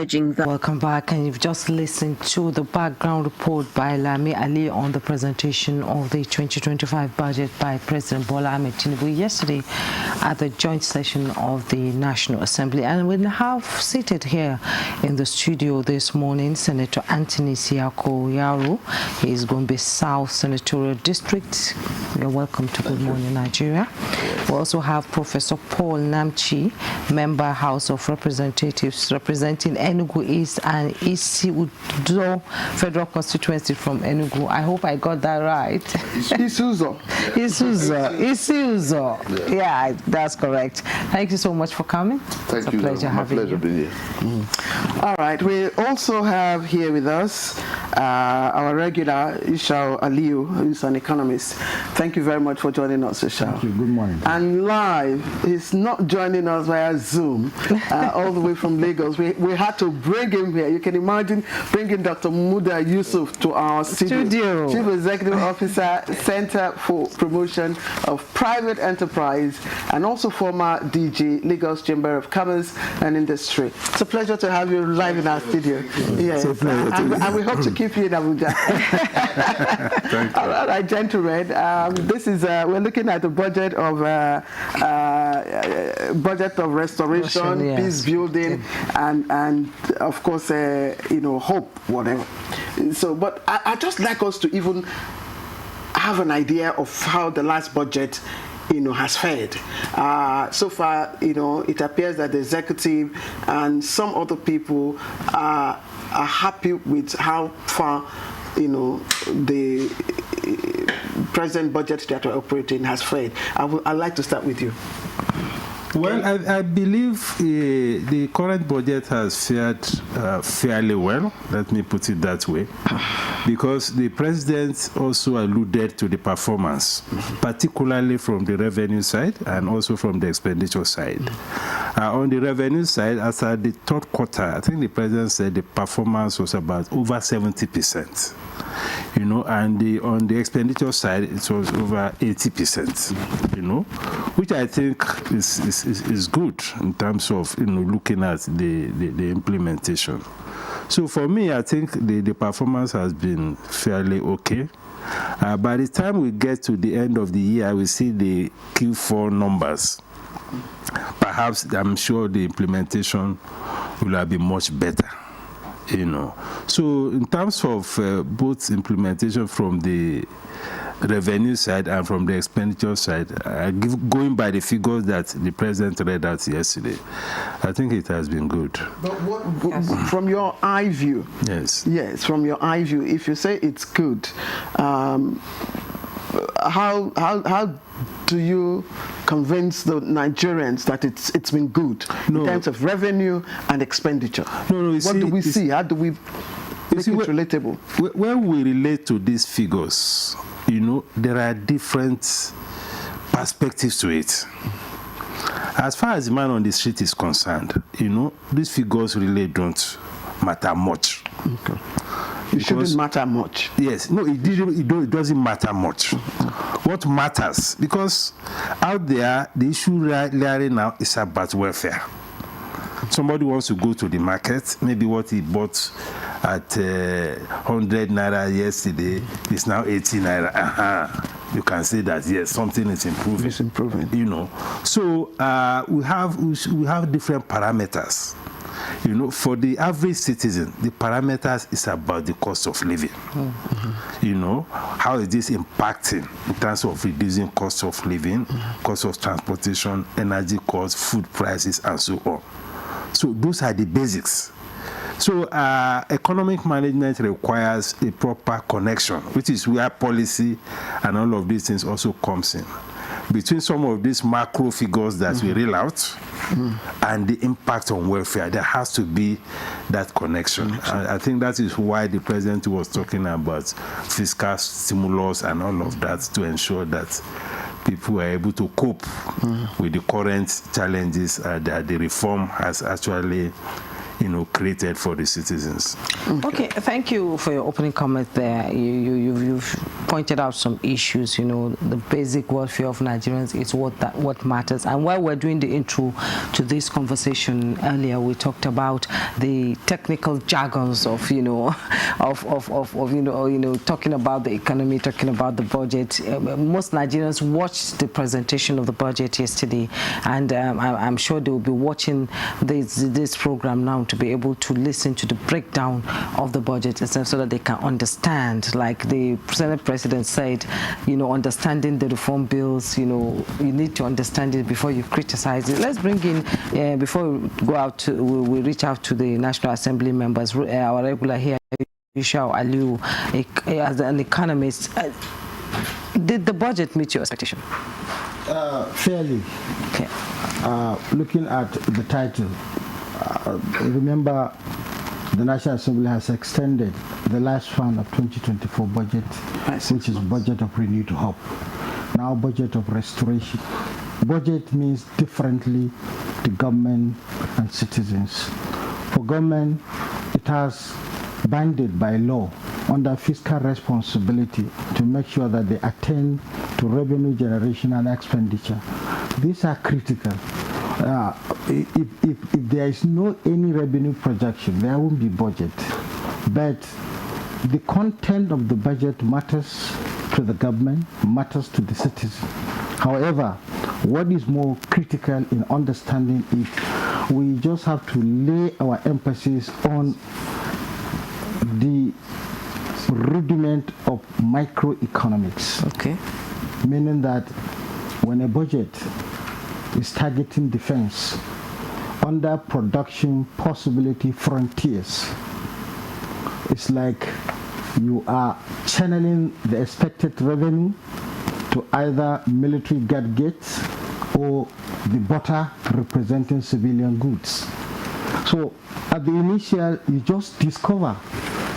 urging that. Welcome back, and you've just listened to the background report by Lami Ali on the presentation of the 2025 budget by President Bola Ahmed Tinubu yesterday at the joint session of the National Assembly. And we have seated here in the studio this morning Senator Anthony Siako Yaro. He is Gombe South Senatorial District. You're welcome to Good Morning Nigeria. We also have Professor Paul Namchi, Member House of Representatives representing Enugu East and Isi Udo Federal Constituency from Enugu. I hope I got that right. Isuzo. Isuzo. Yeah, that's correct. Thank you so much for coming. Thank you. It's a pleasure having you. Being here. All right. We also have here with us our regular Ishao Aliu, who's an economist. Thank you very much for joining us, Ishao. Thank you. Good morning. And live, he's not joining us via Zoom, all the way from Lagos. We had to bring him here. You can imagine bringing Dr. Muda Yusuf to our studio. Chief Executive Officer, Center for Promotion of Private Enterprise, and also former DG, Lagos Chamber of Commerce and Industry. It's a pleasure to have you live in our studio. Yes, and we hope to keep you in Abuja. Thank you. All right, gentlemen. This is we're looking at the budget of restoration, yes, peace building, and of course, hope, whatever. So, but I just like us to even have an idea of how the last budget, has fared. So far, it appears that the executive and some other people are happy with how far, the present budget that we're operating has fared. I'd like to start with you. Well, I believe the current budget has fared fairly well, let me put it that way, because the president also alluded to the performance, particularly from the revenue side and also from the expenditure side. On the revenue side, as at the third quarter, I think the president said the performance was about over 70%. And on the expenditure side, it was over 80%, which I think is good in terms of, looking at the implementation. So for me, I think the performance has been fairly okay. By the time we get to the end of the year, we see the Q4 numbers. Perhaps, I'm sure the implementation will have been much better. So in terms of both implementation from the revenue side and from the expenditure side, going by the figures that the president read out yesterday, I think it has been good. But from your eye view, yes, from your eye view, if you say it's good, how do you convince the Nigerians that it's been good in terms of revenue and expenditure? What do we see? How do we make it relatable? When we relate to these figures, there are different perspectives to it. As far as the man on the street is concerned, these figures really don't matter much. Okay. It shouldn't matter much. Yes, no, it doesn't matter much. What matters, because out there, the issue really now is about welfare. Somebody wants to go to the market, maybe what he bought at 100 naira yesterday is now 80 naira. You can say that, yes, something is improving. It's improving. So we have different parameters. For the average citizen, the parameters is about the cost of living. How is this impacting in terms of reducing cost of living, cost of transportation, energy costs, food prices, and so on. So those are the basics. So economic management requires a proper connection, which is where policy and all of these things also comes in. Between some of these macro figures that we reel out and the impact on welfare, there has to be that connection. I think that is why the president was talking about fiscal stimulus and all of that, to ensure that people are able to cope with the current challenges that the reform has actually created for the citizens. Okay, thank you for your opening comment there. You've pointed out some issues. The basic welfare of Nigerians is what matters. And while we're doing the intro to this conversation earlier, we talked about the technical jargons of talking about the economy, talking about the budget. Most Nigerians watched the presentation of the budget yesterday, and I'm sure they will be watching this program now to be able to listen to the breakdown of the budget itself, so that they can understand, like the Senate President said, understanding the reform bills, you need to understand it before you criticize it. Let's bring in, before we go out, we reach out to the National Assembly members, our regular here, Ishao Aliu, as an economist. Did the budget meet your expectation? Fairly. Okay. Looking at the title, remember the National Assembly has extended the last fund of 2024 budget, which is budget of renewed hope. Now budget of restoration. Budget means differently to government and citizens. For government, it has binded by law under fiscal responsibility to make sure that they attend to revenue generation and expenditure. These are critical. If there is no any revenue projection, there won't be budget. But the content of the budget matters to the government, matters to the citizen. However, what is more critical in understanding it, we just have to lay our emphasis on the rudiment of microeconomics. Okay. Meaning that when a budget is targeting defense under production possibility frontiers, it's like you are channeling the expected revenue to either military gadgets or the butter representing civilian goods. So at the initial, you just discover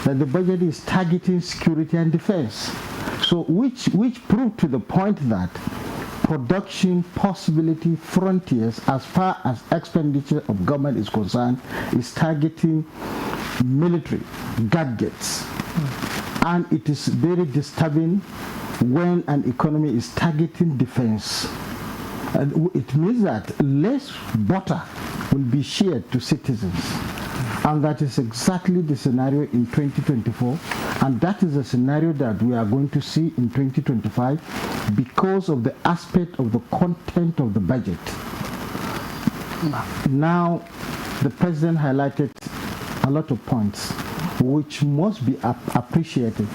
that the budget is targeting security and defense. So which proved to the point that production possibility frontiers, as far as expenditure of government is concerned, is targeting military gadgets. And it is very disturbing when an economy is targeting defense. And it means that less butter will be shared to citizens. And that is exactly the scenario in 2024. And that is the scenario that we are going to see in 2025 because of the aspect of the content of the budget. Now, the president highlighted a lot of points which must be appreciated.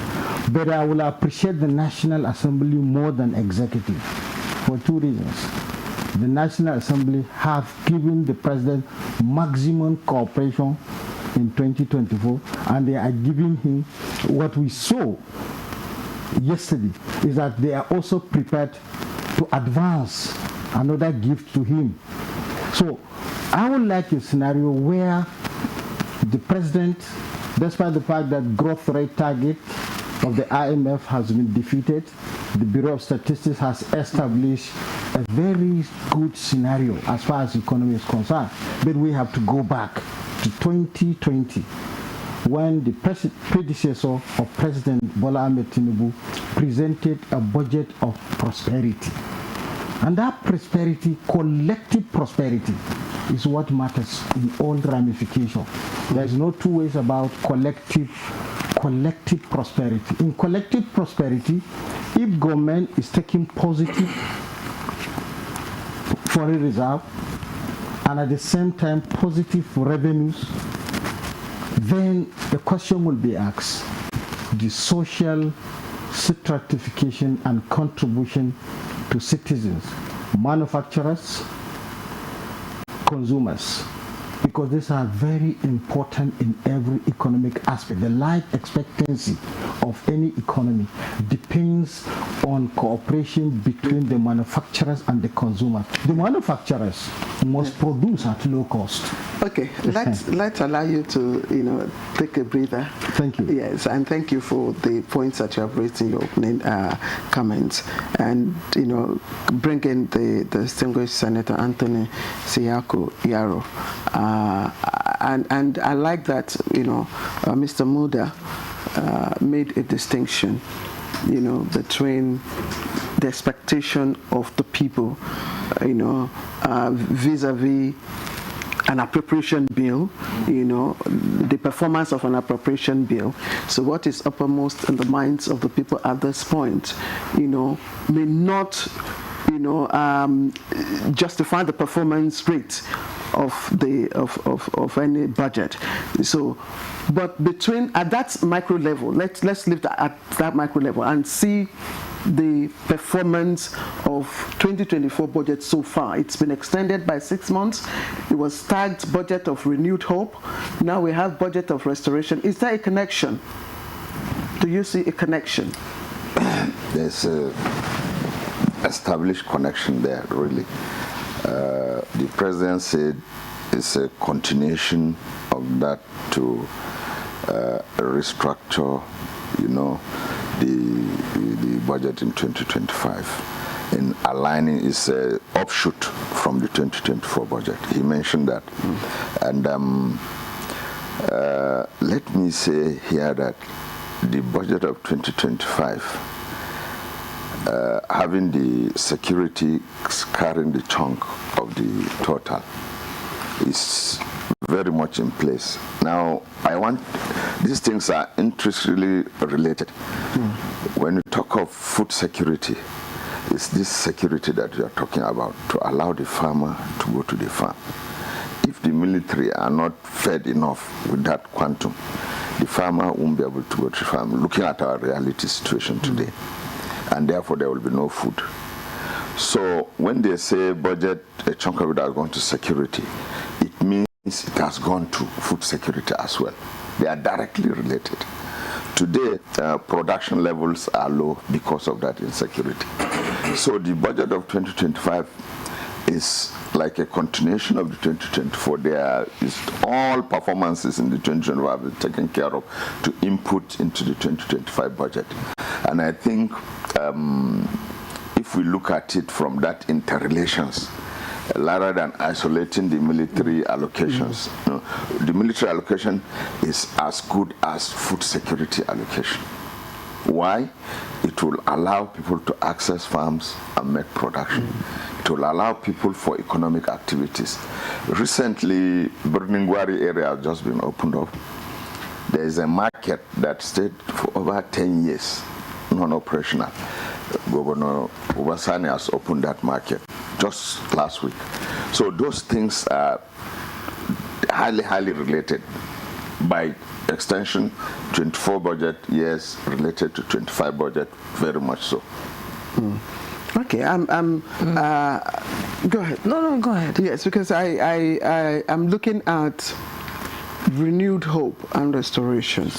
But I will appreciate the National Assembly more than executive for two reasons. The National Assembly have given the president maximum cooperation in 2024, and they are giving him what we saw yesterday is that they are also prepared to advance another gift to him. So I would like a scenario where the president, despite the fact that growth rate target of the IMF has been defeated, the Bureau of Statistics has established a very good scenario as far as the economy is concerned. But we have to go back to 2020 when the predecessor of President Bola Ahmed Tinubu presented a budget of prosperity. And that prosperity, collective prosperity, is what matters in all ramifications. There's no two ways about collective prosperity. In collective prosperity, if government is taking positive foreign reserve and at the same time positive revenues, then the question will be asked, the social stratification and contribution to citizens, manufacturers, consumers, because these are very important in every economic aspect. The life expectancy of any economy depends on cooperation between the manufacturers and the consumers. The manufacturers must produce at low cost. Okay, let's allow you to, take a breather. Thank you. Yes, and thank you for the points that you have raised in your opening comments, and bring in the distinguished Senator Anthony Siyaku Yaro, and I like that Mr. Muda made a distinction, between the expectation of the people, vis-a-vis an appropriation bill, the performance of an appropriation bill. So what is uppermost in the minds of the people at this point, may not, justify the performance rate of any budget. So, but at that micro level, let's leave that at that micro level and see the performance of 2024 budget so far. It's been extended by 6 months. It was tagged budget of renewed hope. Now we have budget of restoration. Is there a connection? Do you see a connection? There's a established connection there, really. The president said it's a continuation of that to restructure, the budget in 2025 in aligning is a offshoot from the 2024 budget. He mentioned that. And let me say here that the budget of 2025, having the security carrying the chunk of the total, is very much in place. Now, these things are intrinsically related. When you talk of food security, it's this security that you are talking about, to allow the farmer to go to the farm. If the military are not fed enough with that quantum, the farmer won't be able to go to the farm, looking at our reality situation today. And therefore there will be no food. So when they say budget, a chunk of it has gone to security, it means it has gone to food security as well. They are directly related. Today, production levels are low because of that insecurity. So the budget of 2025 is like a continuation of the 2024. There is all performances in the 2025 are taken care of to input into the 2025 budget. And I think if we look at it from that interrelations, rather than isolating the military allocations, the military allocation is as good as food security allocation. Why? It will allow people to access farms and make production. It will allow people for economic activities. Recently, Birningwari area has just been opened up. There is a market that stayed for over 10 years, non-operational. Governor Obasani has opened that market just last week. So those things are highly, highly related. By extension, 24 budget, yes, related to 25 budget, very much so. Okay, go ahead. No, go ahead. Yes, because I'm looking at renewed hope and restoration.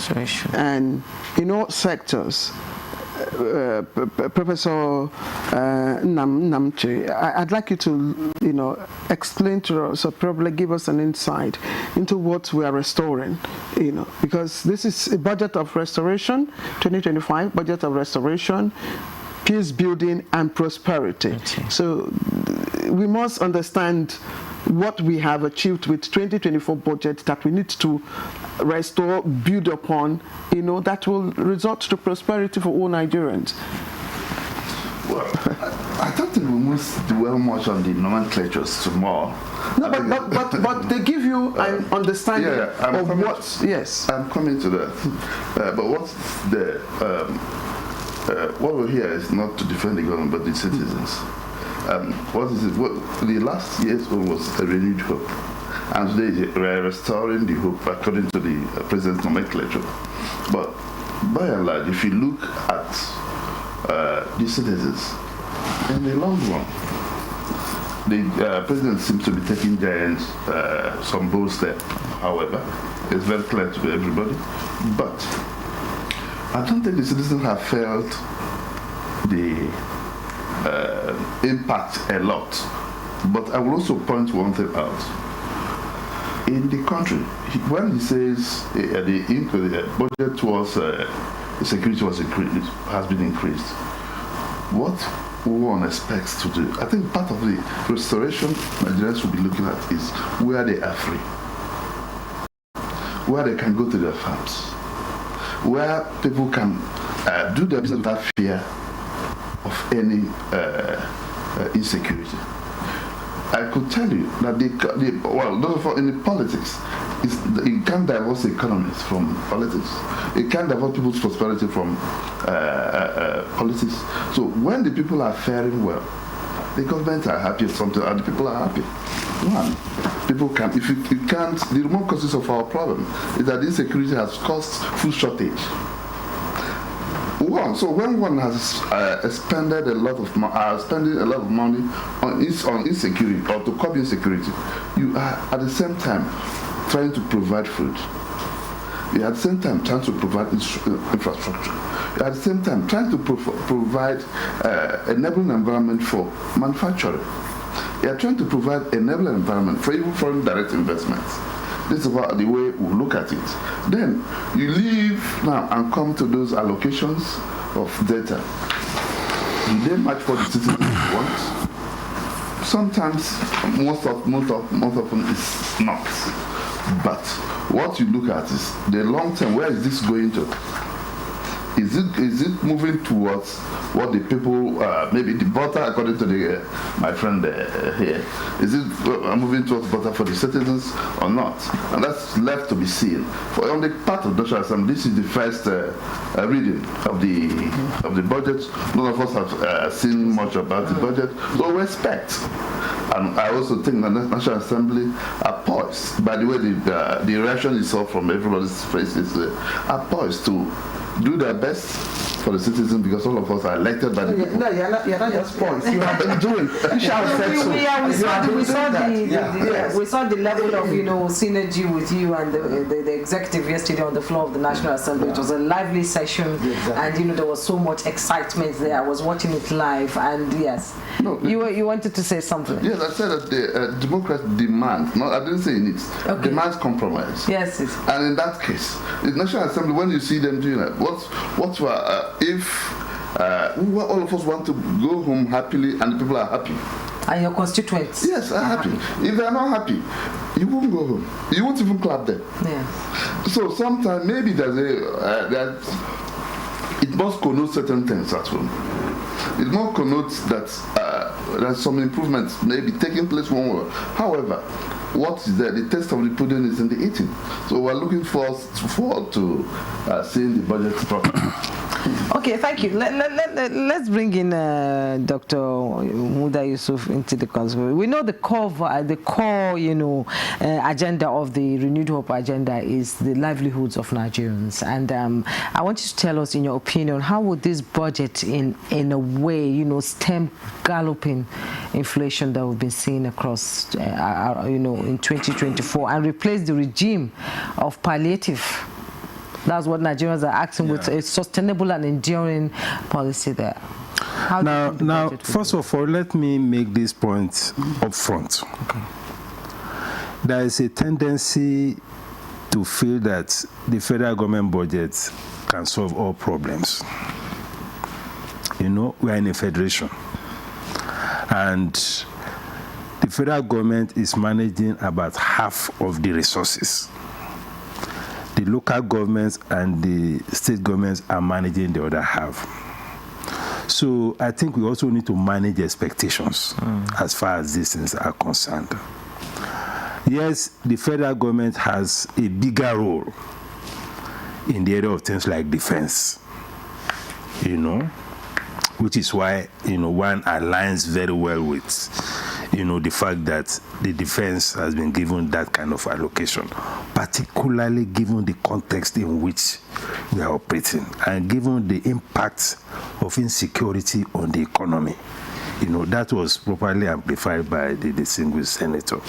And in all sectors, Professor Namche, I'd like you to, explain to us, or probably give us an insight into what we are restoring, because this is a budget of restoration, 2025 budget of restoration, peace building and prosperity. Okay. So we must understand what we have achieved with 2024 budget that we need to restore, build upon, that will result to prosperity for all Nigerians. Well, I don't think we must dwell much on the nomenclatures tomorrow. No, but they give you an understanding of what. Yes, I'm coming to that. But what's the what we're here is not to defend the government, but the citizens. What is it? The last year's one was a renewed hope, and today we're restoring the hope according to the president's nomenclature. But by and large, if you look at the citizens in the long run, the president seems to be taking some bold steps. However, it's very clear to everybody. But I don't think the citizens have felt the impact a lot. But I will also point one thing out. In the country, when he says the budget towards security has been increased, what one expects to do, I think part of the restoration Nigerians will be looking at is where they are free, where they can go to their farms, where people can do their business without fear of any insecurity. I could tell you that in the politics, you can't divorce economists from politics. You can't divorce people's prosperity from politics. So when the people are faring well, the government are happy or something, and the people are happy. One, people can, if you can't, the remote causes of our problem is that insecurity has caused food shortage. So when one has spending a lot of money on insecurity or to curb insecurity, you are at the same time trying to provide food. You are at the same time trying to provide infrastructure. You are at the same time trying to provide enabling environment for manufacturing. You are trying to provide enabling environment for even foreign direct investments. This is about the way we look at it. Then you leave now and come to those allocations of data. Do they match what the citizens want? Sometimes, most often it's not. But what you look at is the long term. Where is this going to? Is it moving towards what the people, maybe the butter, according to my friend here, is it moving towards butter for the citizens or not? And that's left to be seen. On the part of National Assembly, this is the first reading of the budget. None of us have seen much about the budget, so we expect. And I also think the National Assembly are poised. By the way, the reaction you saw from everybody's faces are poised to do their best for the citizens, because all of us are elected by the people. No, you're not just points. You have been doing. We saw the level of synergy with you and the executive yesterday on the floor of the National Assembly. It was a lively session, and there was so much excitement there. I was watching it live, and yes, you wanted to say something. Yes, I said that the Democrats demand. No, I didn't say needs. Okay. Demands compromise. Yes. And in that case, the National Assembly, when you see them doing that, if all of us want to go home happily and the people are happy. And your constituents? Yes, are happy. If they are not happy, you won't go home. You won't even clap them. Yes. So sometimes maybe it must connote certain things at home. It must connote that there's some improvements maybe taking place one way. However, what is there? The taste of the pudding is in the eating. So we're looking forward to seeing the budget properly. Okay, thank you. Let's bring in Dr. Muda Yusuf into the conversation. We know the core agenda of the Renewed Hope agenda is the livelihoods of Nigerians. And I want you to tell us, in your opinion, how would this budget, in a way, stem galloping inflation that we've been seeing across, in 2024, and replace the regime of palliative? That's what Nigerians are asking, with a sustainable and enduring policy there. Now, first of all, let me make this point up front. Okay. There is a tendency to feel that the federal government budget can solve all problems. We are in a federation, and the federal government is managing about half of the resources. The local governments and the state governments are managing the other half. So I think we also need to manage expectations as far as these things are concerned. Yes, the federal government has a bigger role in the area of things like defense, which is why, one aligns very well with, the fact that the defense has been given that kind of allocation, particularly given the context in which we are operating and given the impact of insecurity on the economy. That was properly amplified by the distinguished senator.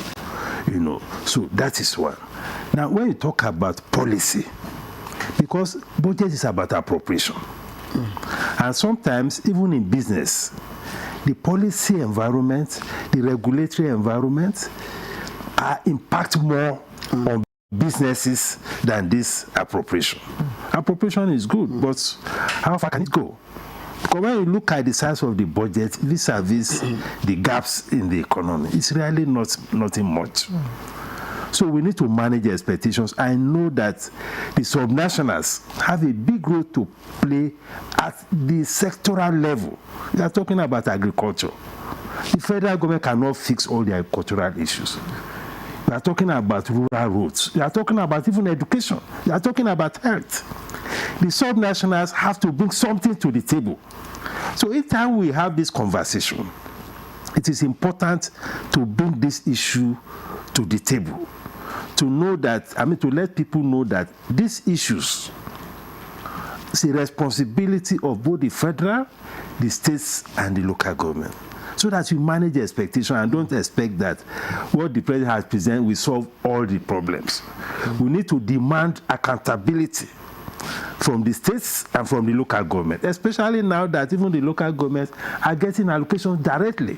So that is one. Now, when you talk about policy, because budget is about appropriation. And sometimes, even in business, the policy environment, the regulatory environment impact more on businesses than this appropriation. Appropriation is good, but how far can it go? Because when you look at the size of the budget vis-a-vis the gaps in the economy, it's really nothing much. So we need to manage expectations. I know that the subnationals have a big role to play at the sectoral level. We are talking about agriculture. The federal government cannot fix all the agricultural issues. We are talking about rural roads. We are talking about even education. We are talking about health. The subnationals have to bring something to the table. So each time we have this conversation, it is important to bring this issue to the table. To know that, to let people know that these issues is a responsibility of both the federal, the states, and the local government. So that you manage expectation and don't expect that what the president has presented will solve all the problems. We need to demand accountability from the states and from the local government, especially now that even the local governments are getting allocations directly.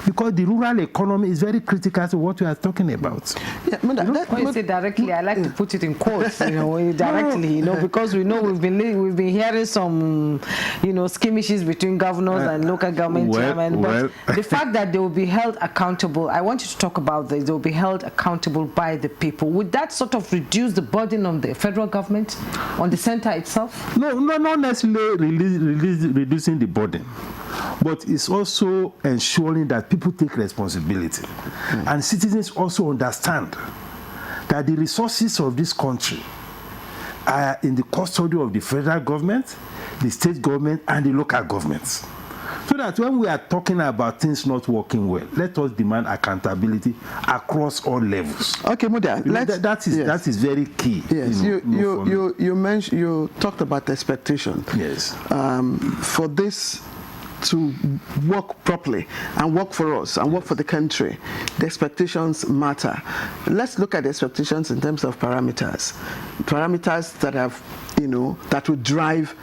Because the rural economy is very critical to what we are talking about. Yeah, when you say directly, I like to put it in quotes, directly, because we know we've been hearing some, skirmishes between governors and local government chairmen. But the fact that they will be held accountable, I want you to talk about this. They will be held accountable by the people. Would that sort of reduce the burden on the federal government, on the center itself? No, not necessarily reducing the burden. But it's also ensuring that people take responsibility. And citizens also understand that the resources of this country are in the custody of the federal government, the state government, and the local governments. So that when we are talking about things not working well, let us demand accountability across all levels. Okay, Muda, that is very key. Yes, you mentioned, you talked about expectation. Yes. For this to work properly and work for us and work for the country, the expectations matter. Let's look at the expectations in terms of parameters that have, that will drive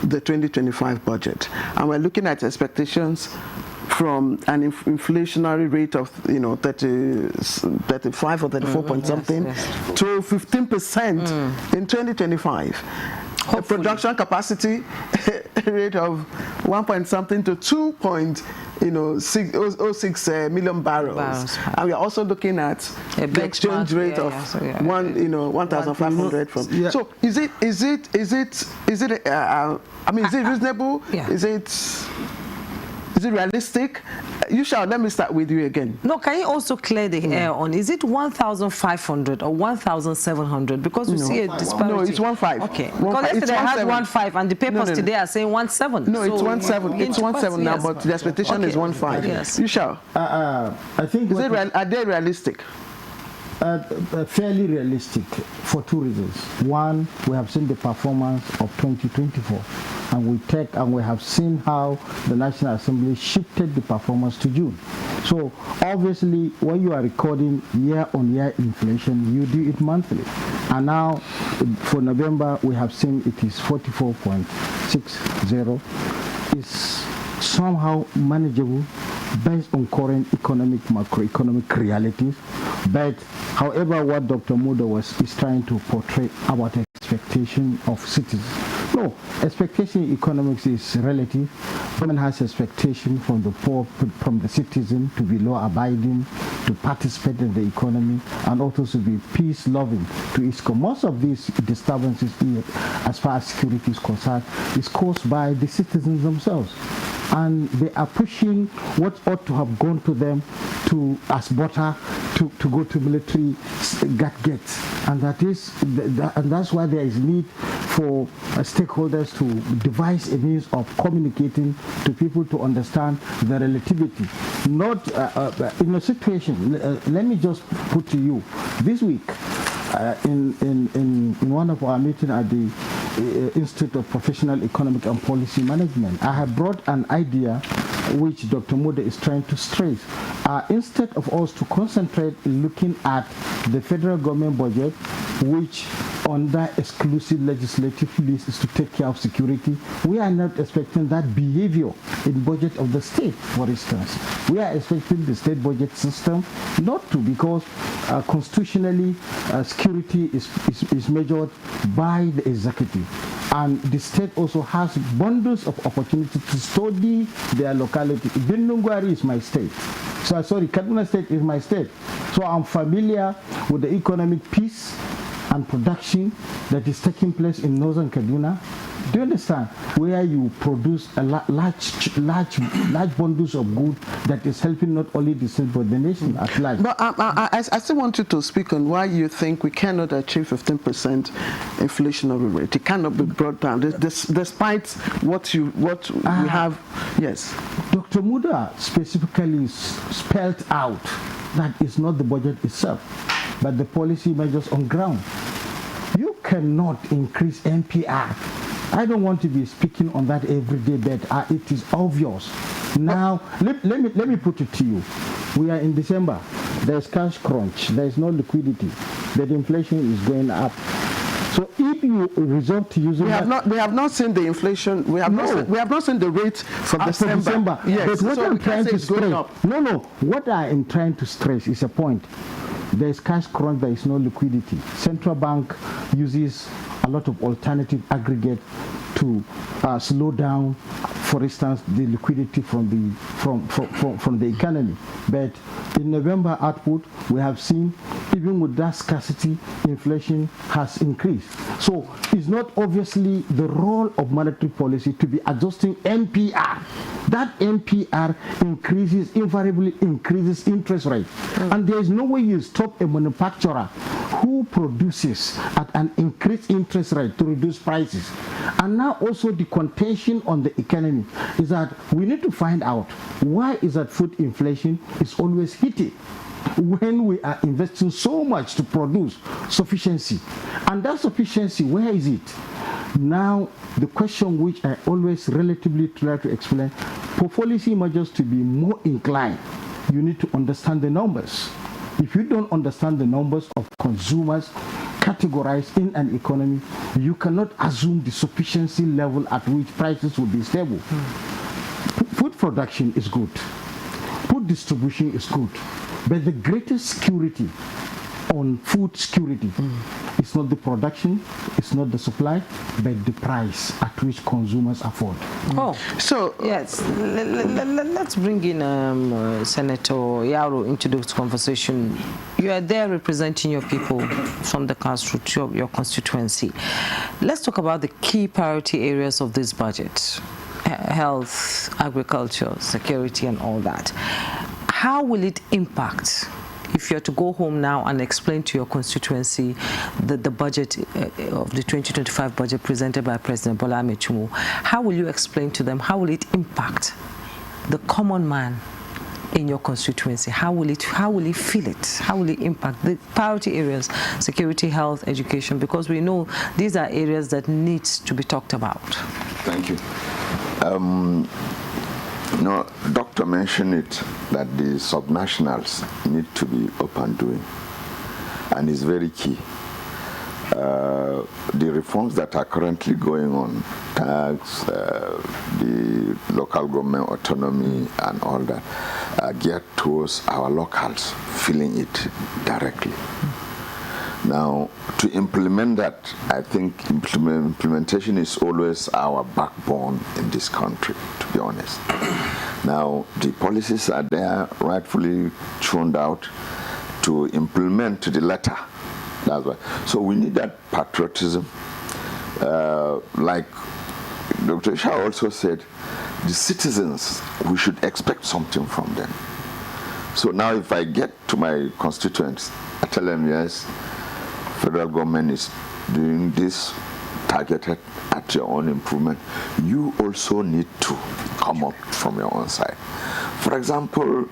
the 2025 budget. And we're looking at expectations from an inflationary rate of 35 or 34 point something to 15% in 2025. A production capacity rate of 1 point something to 2.06 million barrels. And we are also looking at the exchange rate of 1,500 from. Yeah. So is it reasonable? Yeah. Is it realistic? Let me start with you again. No, can you also clear the air on, is it 1,500 or 1,700? Because we see a disparity. No, it's 1.5. Okay. Because yesterday I had 1.5 and the papers today are saying 1.7. No, it's 1.7. It's 1.7 now, but the expectation is 1.5. Yes. You shall. I think are they realistic? Fairly realistic for two reasons. One, we have seen the performance of 2024, and we have seen how the National Assembly shifted the performance to June. So obviously, when you are recording year-on-year inflation, you do it monthly. And now, for November, we have seen it is 44.60. It's somehow manageable based on current macroeconomic realities. But however, what Dr. Muda is trying to portray about expectation of citizens. No, expectation in economics is relative. Government has expectation from the poor, from the citizen to be law-abiding, to participate in the economy, and also to be peace-loving to its core. Most of these disturbances, as far as security is concerned, is caused by the citizens themselves. And they are pushing what ought to have gone to them as butter to go to military gadgets, and that's why there is need for stakeholders to devise a means of communicating to people to understand the relativity. Not in a situation. Let me just put to you this week. In one of our meetings at the Institute of Professional Economic and Policy Management, I have brought an idea which Dr. Muda is trying to stress. Instead of us to concentrate looking at the federal government budget, which under exclusive legislative list is to take care of security. We are not expecting that behavior in budget of the state, for instance. We are expecting the state budget system not to, because constitutionally security is measured by the executive. And the state also has bundles of opportunity to study their locality. Bindungwari is my state. So sorry, Kaduna State is my state. So I'm familiar with the economic peace and production that is taking place in northern Kaduna. Do you understand? Where you produce a large bundles of goods that is helping not only the state but the nation at large. But I still want you to speak on why you think we cannot achieve 15% inflationary rate. It cannot be brought down, despite what we have. Yes. Dr. Muda specifically spelled out that it's not the budget itself, but the policy measures on ground. You cannot increase NPR. I don't want to be speaking on that every day, but it is obvious. Now, let me put it to you. We are in December. There's cash crunch. There's no liquidity. The inflation is going up. So if you resort to using we have not seen the inflation. We have not seen the rate for December. Yes. But what so I'm trying to stress, what I am trying to stress is a point. There is cash crunch, there is no liquidity. Central bank uses a lot of alternative aggregate to slow down, for instance, the liquidity from the economy. But in November output, we have seen even with that scarcity, inflation has increased. So it's not obviously the role of monetary policy to be adjusting NPR. That NPR invariably increases interest rate. And there is no way you stop a manufacturer who produces at an increased interest rate to reduce prices. And now also the contention on the economy is that we need to find out why is that food inflation is always hitting when we are investing so much to produce sufficiency. And that sufficiency, where is it? Now, the question which I always relatively try to explain, for policy measures to be more inclined, you need to understand the numbers. If you don't understand the numbers of consumers categorized in an economy, you cannot assume the sufficiency level at which prices will be stable. Food production is good. Food distribution is good. But the greatest security on food security is not the production, it's not the supply, but the price at which consumers afford. Oh, so yes, let's bring in Senator Yaro into this conversation. You are there representing your people from the grassroots, your constituency. Let's talk about the key priority areas of this budget: health, agriculture, security, and all that. How will it impact? If you're to go home now and explain to your constituency the budget of the 2025 budget presented by President Bola Ahmed Tinubu, how will you explain to them, how will it impact the common man in your constituency? How will he feel it? How will it impact the priority areas, security, health, education? Because we know these are areas that need to be talked about. Thank you. Doctor mentioned it, that the subnationals need to be up and doing, and it's very key. The reforms that are currently going on, tax, the local government autonomy and all that, are geared towards our locals feeling it directly. Now, to implement that, I think implementation is always our backbone in this country, to be honest. Now, the policies are there, rightfully churned out to implement to the letter. That's why. So we need that patriotism. Like Dr. Shah also said, the citizens, we should expect something from them. So now if I get to my constituents, I tell them, yes, federal government is doing this targeted at your own improvement. You also need to come up from your own side. For example,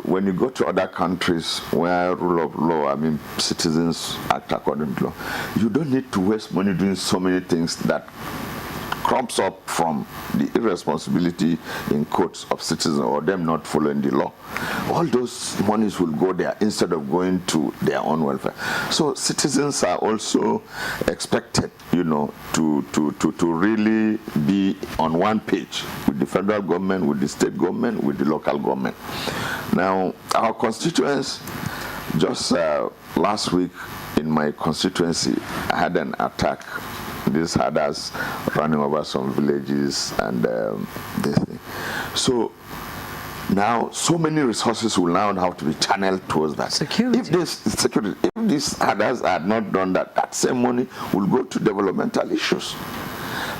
when you go to other countries where rule of law, citizens act according to law, you don't need to waste money doing so many things that crops up from the irresponsibility, in quotes, of citizens or them not following the law, all those monies will go there instead of going to their own welfare. So citizens are also expected, you know, to really be on one page with the federal government, with the state government, with the local government. Now, our constituents, just last week in my constituency, I had an attack. These herders running over some villages and this thing. So now, so many resources will now have to be channeled towards that. Security. If these herders had not done that, that same money will go to developmental issues.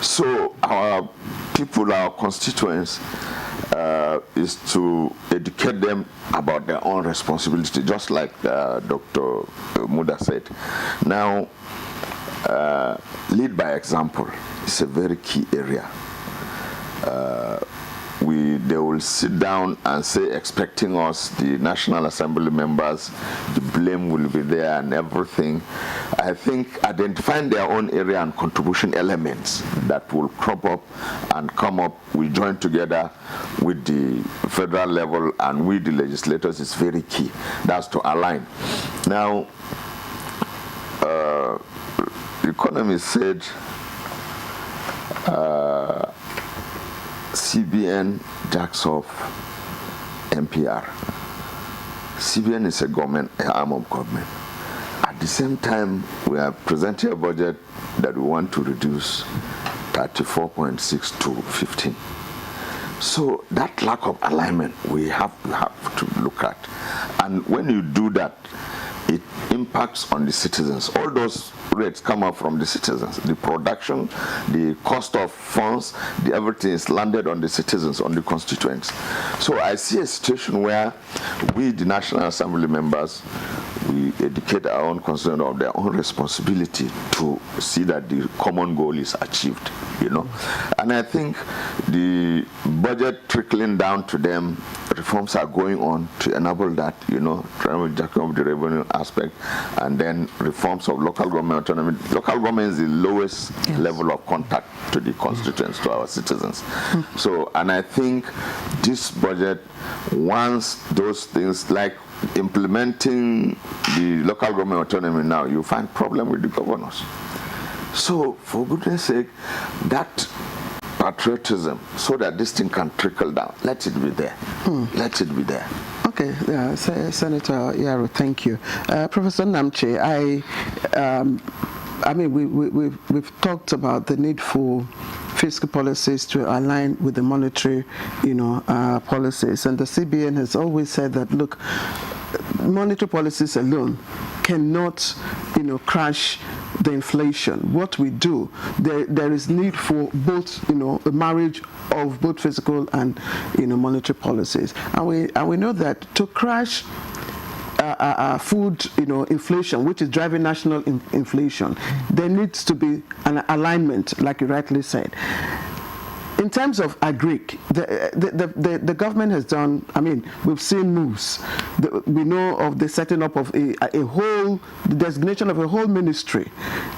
So our people, our constituents, is to educate them about their own responsibility, just like Dr. Muda said. Now, lead by example is a very key area. They will sit down and say, expecting us, the National Assembly members, the blame will be there and everything. I think identifying their own area and contribution elements that will crop up and come up, we join together with the federal level and with the legislators is very key. That's to align. Now, the economist said, CBN jacks off MPR. CBN is a government, an arm of government. At the same time, we are presenting a budget that we want to reduce 34.6 to 15. So that lack of alignment we have to look at. And when you do that, it impacts on the citizens. All those rates come up from the citizens. The production, the cost of funds, everything is landed on the citizens, on the constituents. So I see a situation where we, the National Assembly members, we educate our own constituents of their own responsibility to see that the common goal is achieved, you know. And I think the budget trickling down to them, reforms are going on to enable that, you know, trying to jack up the revenue aspect, and then reforms of local government autonomy. Local government is the lowest level of contact to the constituents, to our citizens. So, and I think this budget, once those things like implementing the local government autonomy now, you find problem with the governors. So, for goodness sake, that patriotism, so that this thing can trickle down, let it be there. Let it be there. Okay, Senator Yaro, thank you. Professor Namche, I mean, we've talked about the need for fiscal policies to align with the monetary, you know, policies, and the CBN has always said that, look, monetary policies alone cannot, you know, crash the inflation. What we do, there is need for both, you know, a marriage of both fiscal and, you know, monetary policies, and we know that to crash food, you know, inflation, which is driving national inflation, there needs to be an alignment, like you rightly said. In terms of agric, the government has done, I mean, we've seen moves. We know of the setting up of the designation of a whole ministry,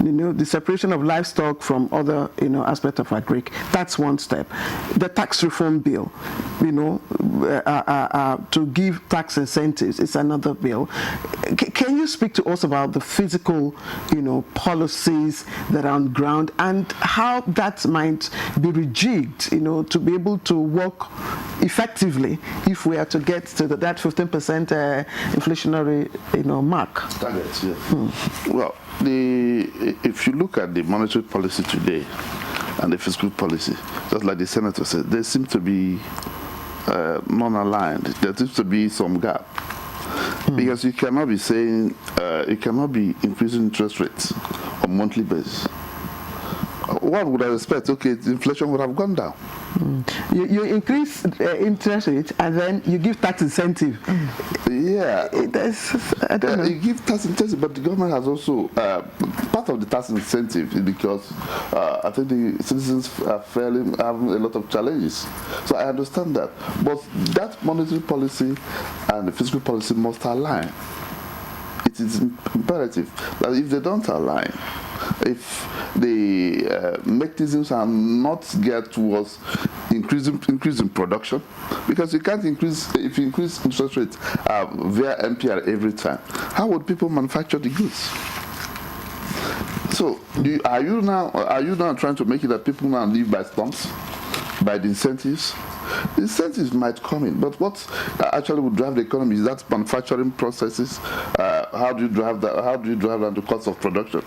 you know, the separation of livestock from other, you know, aspects of agric. That's one step. The tax reform bill, you know, to give tax incentives is another bill. Can you speak to us about the physical, you know, policies that are on ground and how that might be rejigged, you know, to be able to work effectively if we are to get to that 15% inflationary, you know, mark? Targets, yeah. Well, if you look at the monetary policy today and the fiscal policy, just like the senator said, they seem to be non-aligned. There seems to be some gap. Because you cannot be saying, you cannot be increasing interest rates on monthly basis. One would have expected, okay, the inflation would have gone down. You increase interest rate and then you give tax incentive. Yeah. I don't know. You give tax incentive, but the government has also, part of the tax incentive is because I think the citizens are having a lot of challenges. So I understand that. But that monetary policy and the fiscal policy must align. It is imperative that if they don't align, if the mechanisms are not geared towards increasing production, because you can't increase, if you increase interest rates via MPR every time, how would people manufacture the goods? So are you now trying to make it that people now live by stumps, by the incentives? The incentives might come in, but what actually would drive the economy is that manufacturing processes. How do you drive that? How do you drive down the cost of production?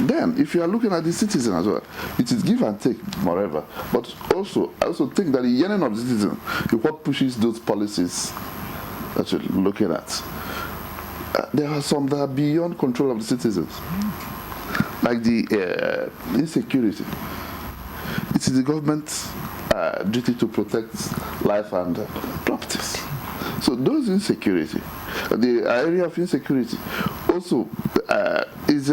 Then, if you are looking at the citizen as well, it is give and take, moreover. But I also think that the yearning of the citizen is what pushes those policies that you're looking at. There are some that are beyond control of the citizens, like the insecurity. It is the government's duty to protect life and properties. So those insecurity, the area of insecurity, also is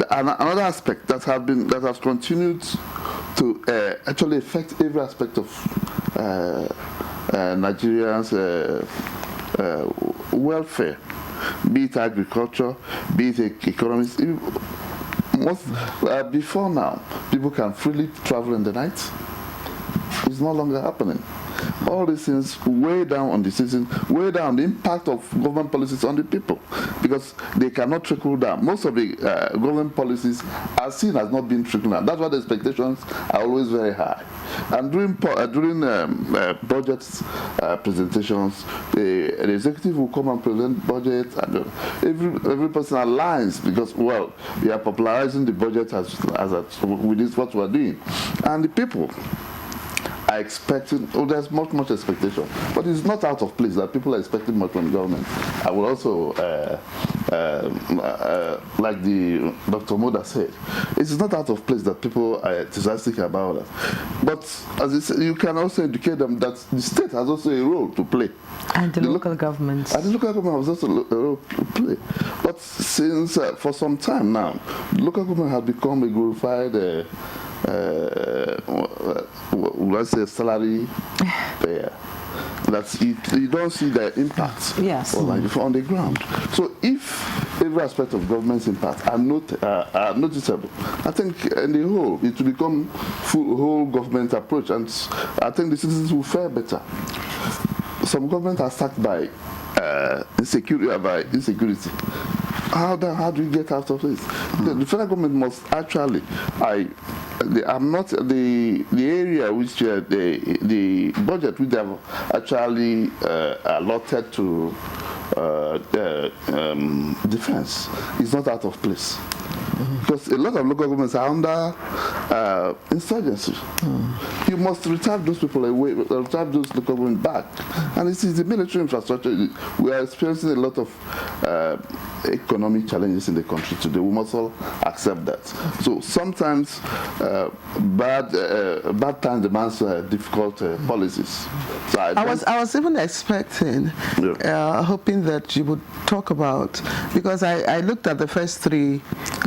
another aspect that has continued to actually affect every aspect of Nigerians' welfare, be it agriculture, be it economics. Before now, people can freely travel in the night. It's no longer happening. All these things weigh down on the citizens, weigh down the impact of government policies on the people, because they cannot trickle down. Most of the government policies are seen as not being trickled down. That's why the expectations are always very high. And during budget presentations, the executive will come and present budget, and every person aligns because, well, we are popularizing the budget with this what we are doing, and the people are expecting. There's much expectation, but it's not out of place that people are expecting much from the government. I will also, like the Dr. Moda said, it's not out of place that people are enthusiastic about it. But as I said, you can also educate them that the state has also a role to play. And the local governments. And the local government has also a role to play. But since, for some time now, the local government has become a glorified let's say salary payer. That's it. You don't see the impact on the ground. So if every aspect of government's impact are noticeable, I think in the whole it will become whole government approach, and I think the citizens will fare better. Some governments are sacked by insecurity. How do we get out of this? The federal government must actually, I'm not the area which the budget which they have actually allotted to defense is not out of place. Because a lot of local governments are under insurgency. You must return those people away, return those local governments back. And this is the military infrastructure. We are experiencing a lot of economic challenges in the country today. We must all accept that. So sometimes bad time demands difficult policies. So I was even expecting, hoping that you would talk about, because I looked at the first three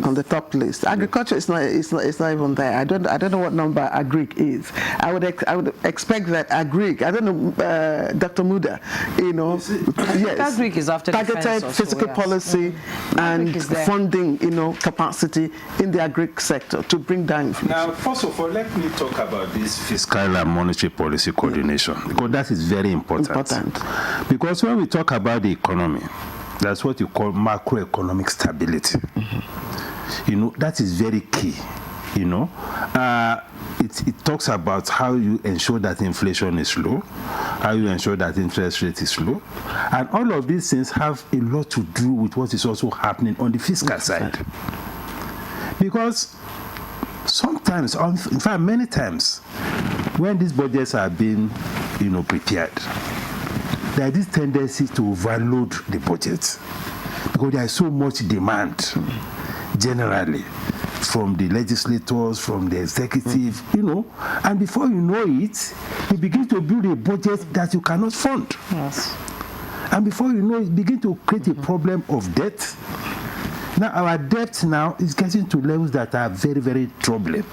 on the top list. Agriculture is not even there. I don't know what number agric is. I would expect that agric. I don't know, Dr. Muda. Yes. Agric is after targeted fiscal policy and funding, capacity in the agric sector to bring down inflation. Now, first of all, let me talk about this fiscal and monetary policy coordination, because that is very important. Because when we talk about the economy, that's what you call macroeconomic stability. That is very key. It talks about how you ensure that inflation is low, how you ensure that interest rate is low, and all of these things have a lot to do with what is also happening on the fiscal side. Because sometimes, in fact many times, when these budgets are being prepared, there is this tendency to overload the budget because there is so much demand generally from the legislators, from the executive, and before you know it, you begin to build a budget that you cannot fund. Yes. And before you know it, begin to create a problem of debt. Now, our debt now is getting to levels that are very, very troubling.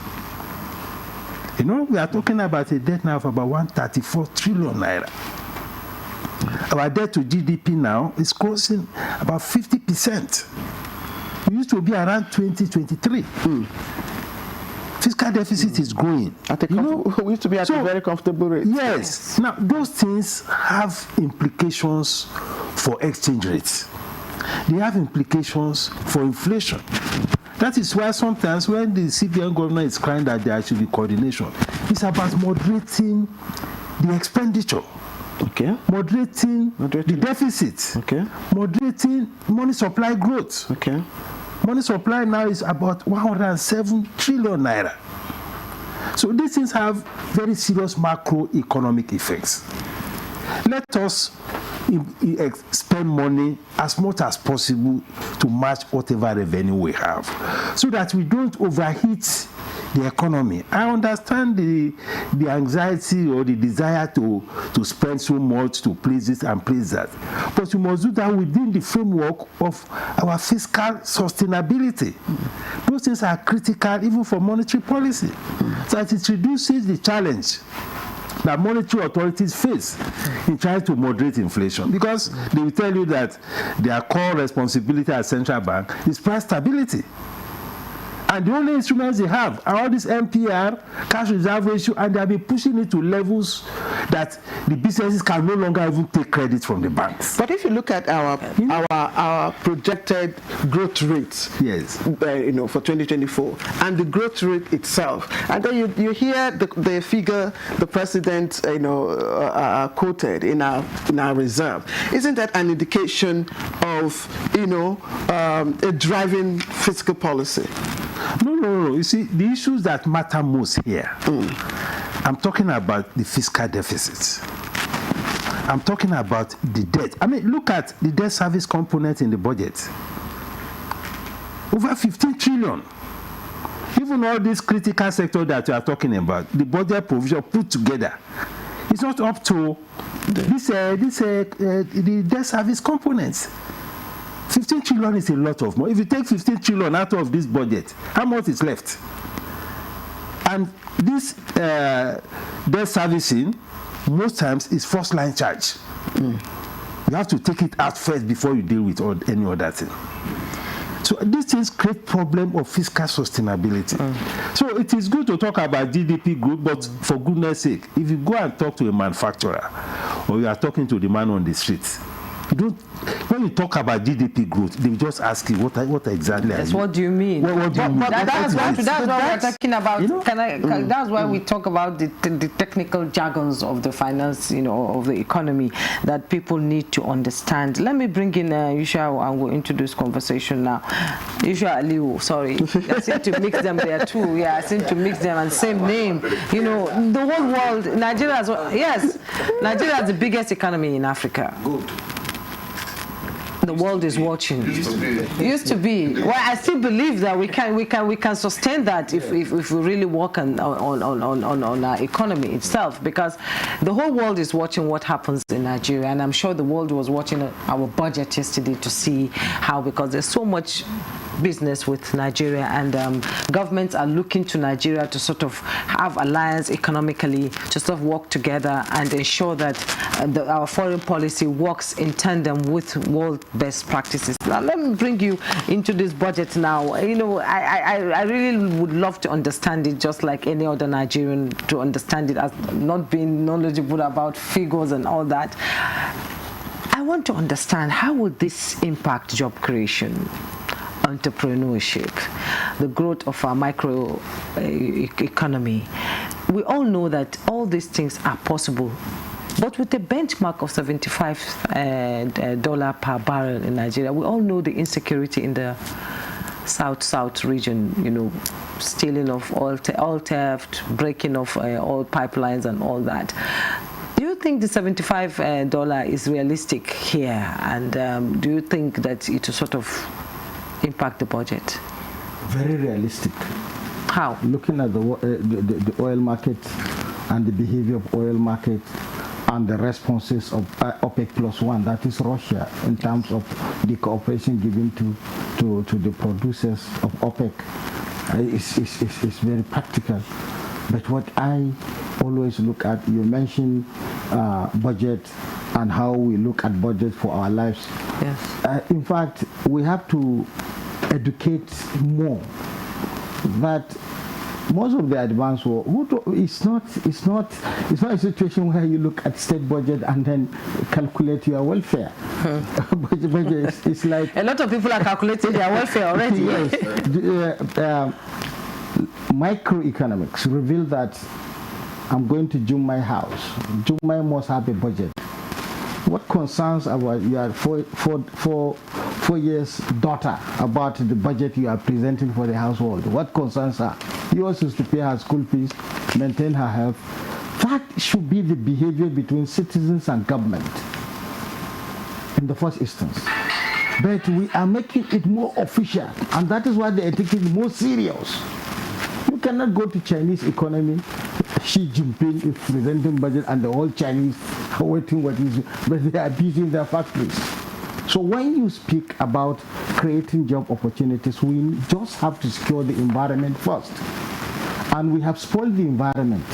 We are talking about a debt now of about 134 trillion naira. Our debt to GDP now is crossing about 50%. We used to be around 2023. Fiscal deficit is growing. We used to be at a very comfortable rate. Yes. Now, those things have implications for exchange rates. They have implications for inflation. That is why sometimes when the CBN governor is crying that there should be coordination, it's about moderating the expenditure. Okay. Moderating the deficit. Okay. Moderating money supply growth. Okay. Money supply now is about 107 trillion naira. So these things have very serious macroeconomic effects. Let us spend money as much as possible to match whatever revenue we have, so that we don't overheat the economy. I understand the anxiety or the desire to spend so much to please this and please that, but we must do that within the framework of our fiscal sustainability. Those things are critical even for monetary policy, so that it reduces the challenge that monetary authorities face in trying to moderate inflation, because they will tell you that their core responsibility as central bank is price stability. And the only instruments they have are all this MPR, cash reserve ratio, and they have been pushing it to levels that the businesses can no longer even take credit from the banks. But if you look at our projected growth rates, yes, for 2024, and the growth rate itself, and then you hear the figure the president quoted in our reserve, isn't that an indication of a driving fiscal policy? No. You see, the issues that matter most here, I'm talking about the fiscal deficits. I'm talking about the debt. I mean, look at the debt service component in the budget. Over 15 trillion. Even all this critical sector that you are talking about, the budget provision put together, it's not up to the debt service components. 15 trillion is a lot of money. If you take 15 trillion out of this budget, how much is left? And this debt servicing, most times, is first line charge. You have to take it out first before you deal with any other thing. So these things create problem of fiscal sustainability. So it is good to talk about GDP growth, but for goodness sake, if you go and talk to a manufacturer, or you are talking to the man on the street, when you talk about GDP growth, they just ask you what exactly. That's what do you mean? What do you mean? That's what we're talking about. That's why we talk about the technical jargons of the finance, of the economy that people need to understand. Let me bring in Yusha and we'll introduce conversation now. Yusha Aliu, sorry, I seem to mix them there too. Yeah, I seem to mix them and same name. The whole world, Nigeria is the biggest economy in Africa. Good. The world is watching. Used to be. Well, I still believe that we can sustain that if we really work on our economy itself, because the whole world is watching what happens in Nigeria, and I'm sure the world was watching our budget yesterday to see how, because there's so much business with Nigeria, and governments are looking to Nigeria to sort of have alliance economically, to sort of work together and ensure that our foreign policy works in tandem with world best practices. Now, let me bring you into this budget now. I really would love to understand it just like any other Nigerian, to understand it as not being knowledgeable about figures and all that. I want to understand, how would this impact job creation, entrepreneurship, the growth of our micro economy? We all know that all these things are possible, but with a benchmark of $75 per barrel in Nigeria, we all know the insecurity in the south region, stealing of oil theft, breaking of oil pipelines and all that. Do you think the $75 is realistic here? And do you think that it will sort of impact the budget? Very realistic. How? Looking at the oil market and the behavior of oil market and the responses of OPEC +1, that is Russia, in terms of the cooperation given to the producers of OPEC, is very practical. But what I always look at, you mentioned budget and how we look at budget for our lives. Yes. In fact, we have to educate more that most of the advanced world, it's not a situation where you look at state budget and then calculate your welfare. Budget it's like a lot of people are calculating their welfare already. Yes. Microeconomics reveal that I'm going to Jumai house. Jumai must have a budget. What concerns about your 4 years daughter about the budget you are presenting for the household? What concerns her? Yours is to pay her school fees, maintain her health. That should be the behavior between citizens and government in the first instance. But we are making it more official, and that is why they are taking it more serious. You cannot go to Chinese economy, Xi Jinping is presenting budget and the whole Chinese are waiting what is, but they are busy in their factories. So when you speak about creating job opportunities, we just have to secure the environment first. And we have spoiled the environment.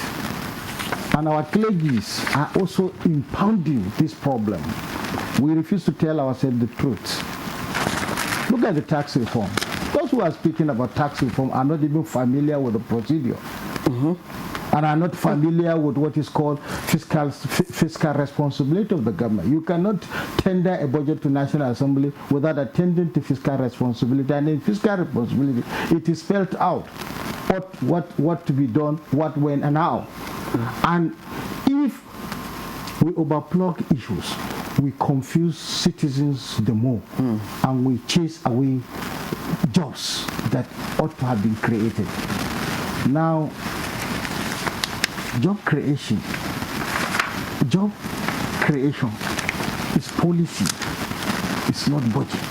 And our clergies are also impounding this problem. We refuse to tell ourselves the truth. Look at the tax reform. Those who are speaking about tax reform are not even familiar with the procedure. And are not familiar with what is called fiscal responsibility of the government. You cannot tender a budget to National Assembly without attending to fiscal responsibility. And in fiscal responsibility, it is spelled out what to be done, what, when, and how. And if we overplug issues, we confuse citizens the more, and we chase away jobs that ought to have been created. Now, job creation is policy, it's not budget.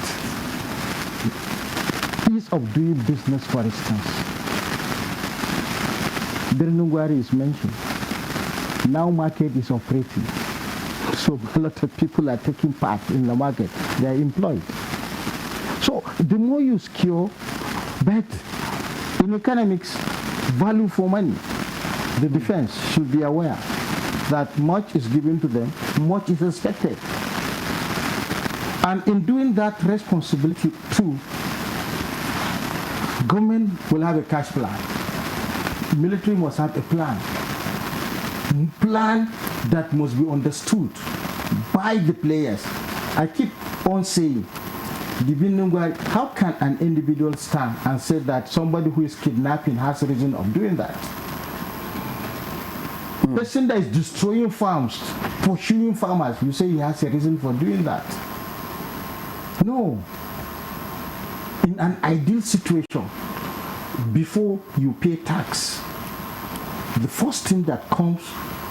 Ease of doing business, for instance. Birnungwari is mentioned. Now market is operating. So a lot of people are taking part in the market. They are employed. So the more you secure, but in economics, value for money. The defense should be aware that much is given to them, much is expected. And in doing that responsibility too, government will have a cash plan. Military must have a plan that must be understood by the players. I keep on saying, how can an individual stand and say that somebody who is kidnapping has a reason of doing that? Person that is destroying farms, pursuing farmers, you say he has a reason for doing that? No. In an ideal situation, before you pay tax, the first thing that comes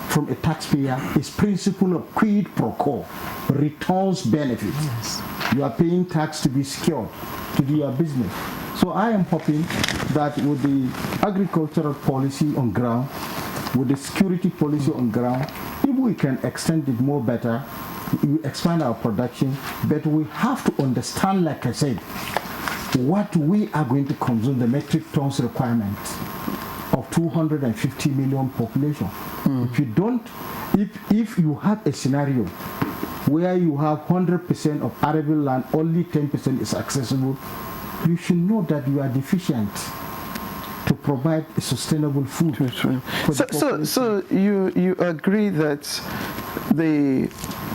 from a taxpayer is principle of quid pro quo, returns benefit. Yes. You are paying tax to be secured, to do your business. So I am hoping that with the agricultural policy on ground, with the security policy on ground, if we can extend it more better, we expand our production, but we have to understand, like I said, what we are going to consume, the metric tons requirement of 250 million population. If you don't, if you have a scenario where you have 100% of arable land, only 10% is accessible, you should know that you are deficient to provide a sustainable food. So you agree that the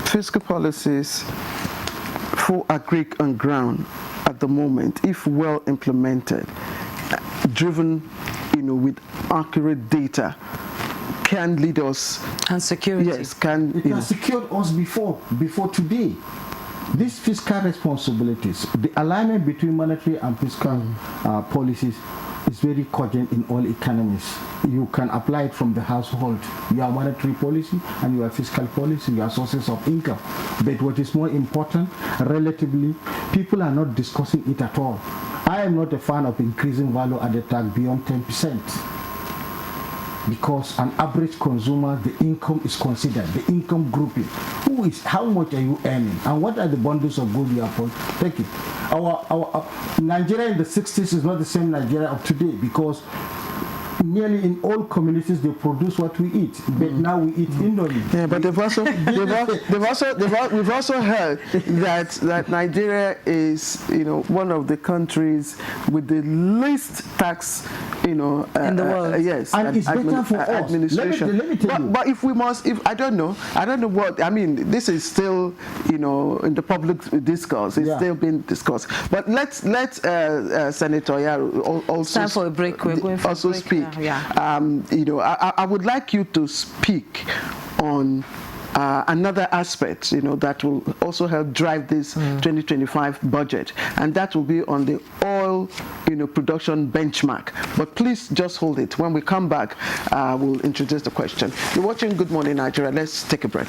fiscal policies for agri on ground at the moment, if well implemented, driven, with accurate data, can lead us and security. Yes, can. It has secured us before today. These fiscal responsibilities, the alignment between monetary and fiscal policies is very cogent in all economies. You can apply it from the household, your monetary policy and your fiscal policy, your sources of income. But what is more important, relatively, people are not discussing it at all. I am not a fan of increasing value added tax beyond 10%. Because an average consumer, the income is considered, the income grouping. How much are you earning? And what are the bundles of goods you are taking? Our Nigeria in the 60s is not the same Nigeria of today, because nearly in all communities they produce what we eat, but now we eat Indomie. Yeah, but we've also heard that Nigeria is, one of the countries with the least tax, in the world. Yes, and it's better for us. Administration. Let me tell you. But if I don't know what, I mean, this is still, in the public discourse. It's still being discussed. But let Senator Yaro also time for a break. We're going for also a break speak. now. Yeah. I would like you to speak on another aspect, that will also help drive this 2025 budget, and that will be on the oil, production benchmark. But please just hold it. When we come back, we'll introduce the question. You're watching Good Morning Nigeria. Let's take a break.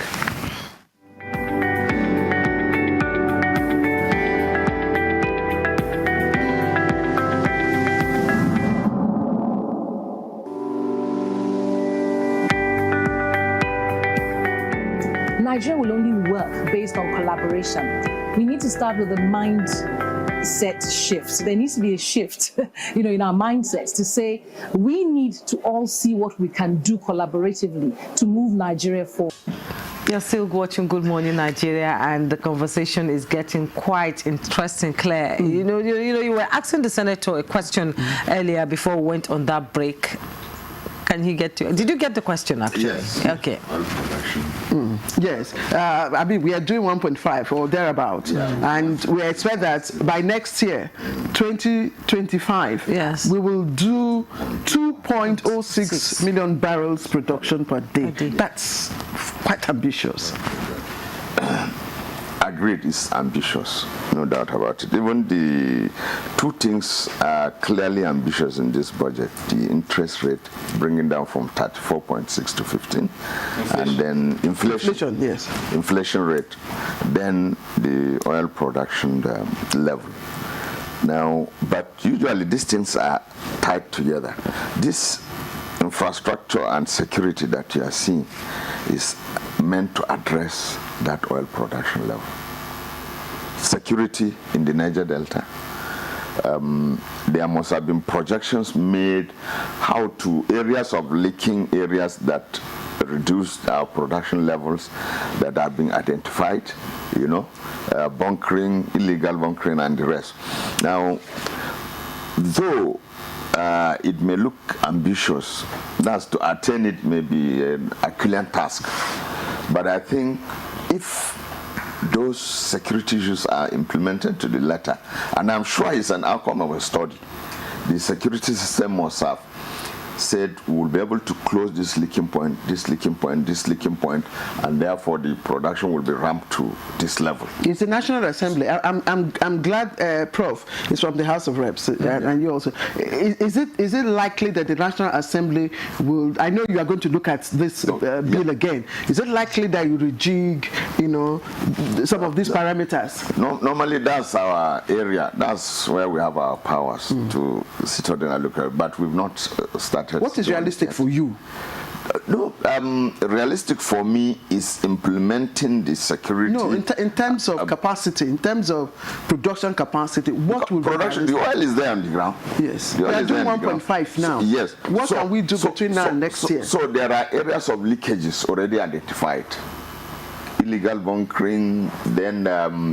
Nigeria will only work based on collaboration. We need to start with a mindset shift. So there needs to be a shift, in our mindsets to say we need to all see what we can do collaboratively to move Nigeria forward. You're still watching Good Morning Nigeria, and the conversation is getting quite interesting, Claire. You were asking the senator a question earlier before we went on that break. Can he get to? Did you get the question actually? Yes. Okay. Yes. I mean, we are doing 1.5 or thereabout, and we expect that by next year, 2025, we will do 2.06 million barrels production per day. That's quite ambitious. Agreed, it's ambitious, no doubt about it. Even the two things are clearly ambitious in this budget: the interest rate bringing down from 34.6 to 15, and then inflation rate, then the oil production level. Now, but usually these things are tied together. This infrastructure and security that you are seeing is meant to address that oil production level. Security in the Niger Delta. There must have been projections made how to areas of leaking areas that reduced our production levels that are being identified, bunkering, illegal bunkering and the rest. Now, though it may look ambitious, that's to attain it may be an Herculean task. But I think if those security issues are implemented to the letter, and I'm sure it's an outcome of a study, the security system must have said we'll be able to close this leaking point, this leaking point, this leaking point, and therefore the production will be ramped to this level. It's the National Assembly. I'm glad Prof is from the House of Reps, and you also. Is it likely that the National Assembly will? I know you are going to look at this bill again. Is it likely that you rejig, some of these parameters? No, normally that's our area. That's where we have our powers to sit on and look at it. But we've not started. What is realistic for you? Realistic for me is implementing the security. No, in terms of capacity, in terms of production capacity, what will production? The oil is there on the ground. Yes, we are doing 1.5 now. Yes. What can we do between now and next year? So there are areas of leakages already identified. Illegal bunkering, then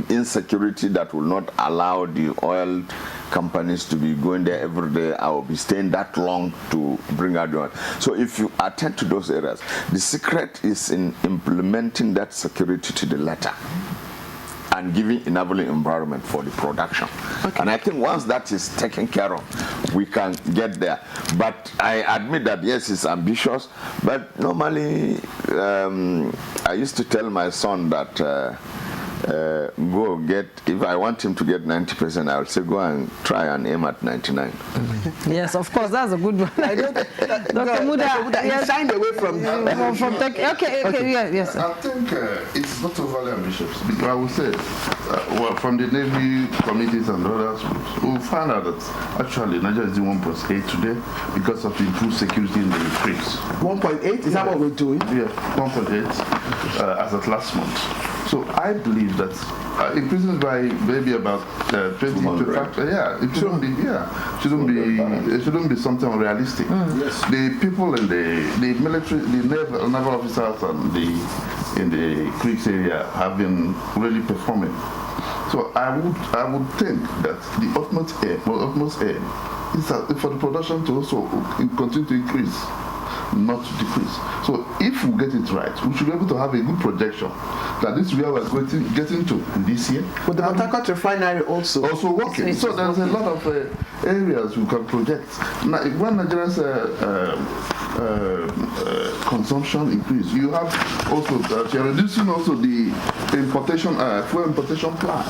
insecurity that will not allow the oil companies to be going there every day or be staying that long to bring out the oil. So if you attend to those areas, the secret is in implementing that security to the letter and giving enabling environment for the production. Okay. And I think once that is taken care of, we can get there. But I admit that, yes, it's ambitious, but normally I used to tell my son that go get, if I want him to get 90%, I would say go and try and aim at 99. Yes, of course, that's a good one. Dr. Muda, you signed away from yes. I think it's not overly ambitious. Because I would say, from the Navy committees and others, we'll find out that actually Nigeria is doing 1.8 today because of the improved security in the retreats. 1.8? Is that what we're doing? Yeah, 1.8 as of last month. So I believe that increasing by maybe about 20 to 25, it shouldn't be, it shouldn't be something unrealistic. Yes. The people in the military, the naval officers in the creeks area have been really performing. So I would think that the utmost aim is for the production to also continue to increase, not to decrease. So if we get it right, we should be able to have a good projection that this is where we're getting to this year. But the Port refinery also working. So there's a lot of areas we can project. Now, when Nigerians consumption increase, you have also that you're reducing also the importation fuel importation plan.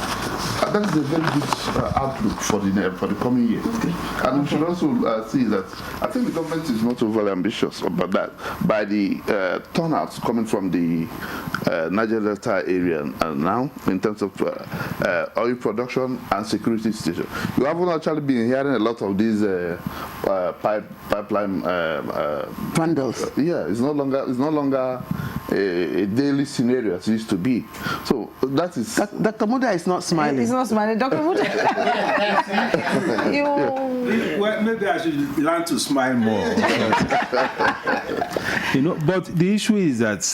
That is a very good outlook for the coming year. And we should also see that I think the government is not overly ambitious about that by the turnouts coming from the Niger Delta area now in terms of oil production and security situation. You haven't actually been hearing a lot of these pipeline vandals. It's no longer a daily scenario as it used to be. So that is. Dr. Muda is not smiling. He's not smiling. Dr. Muda. Well, maybe I should learn to smile more. But the issue is that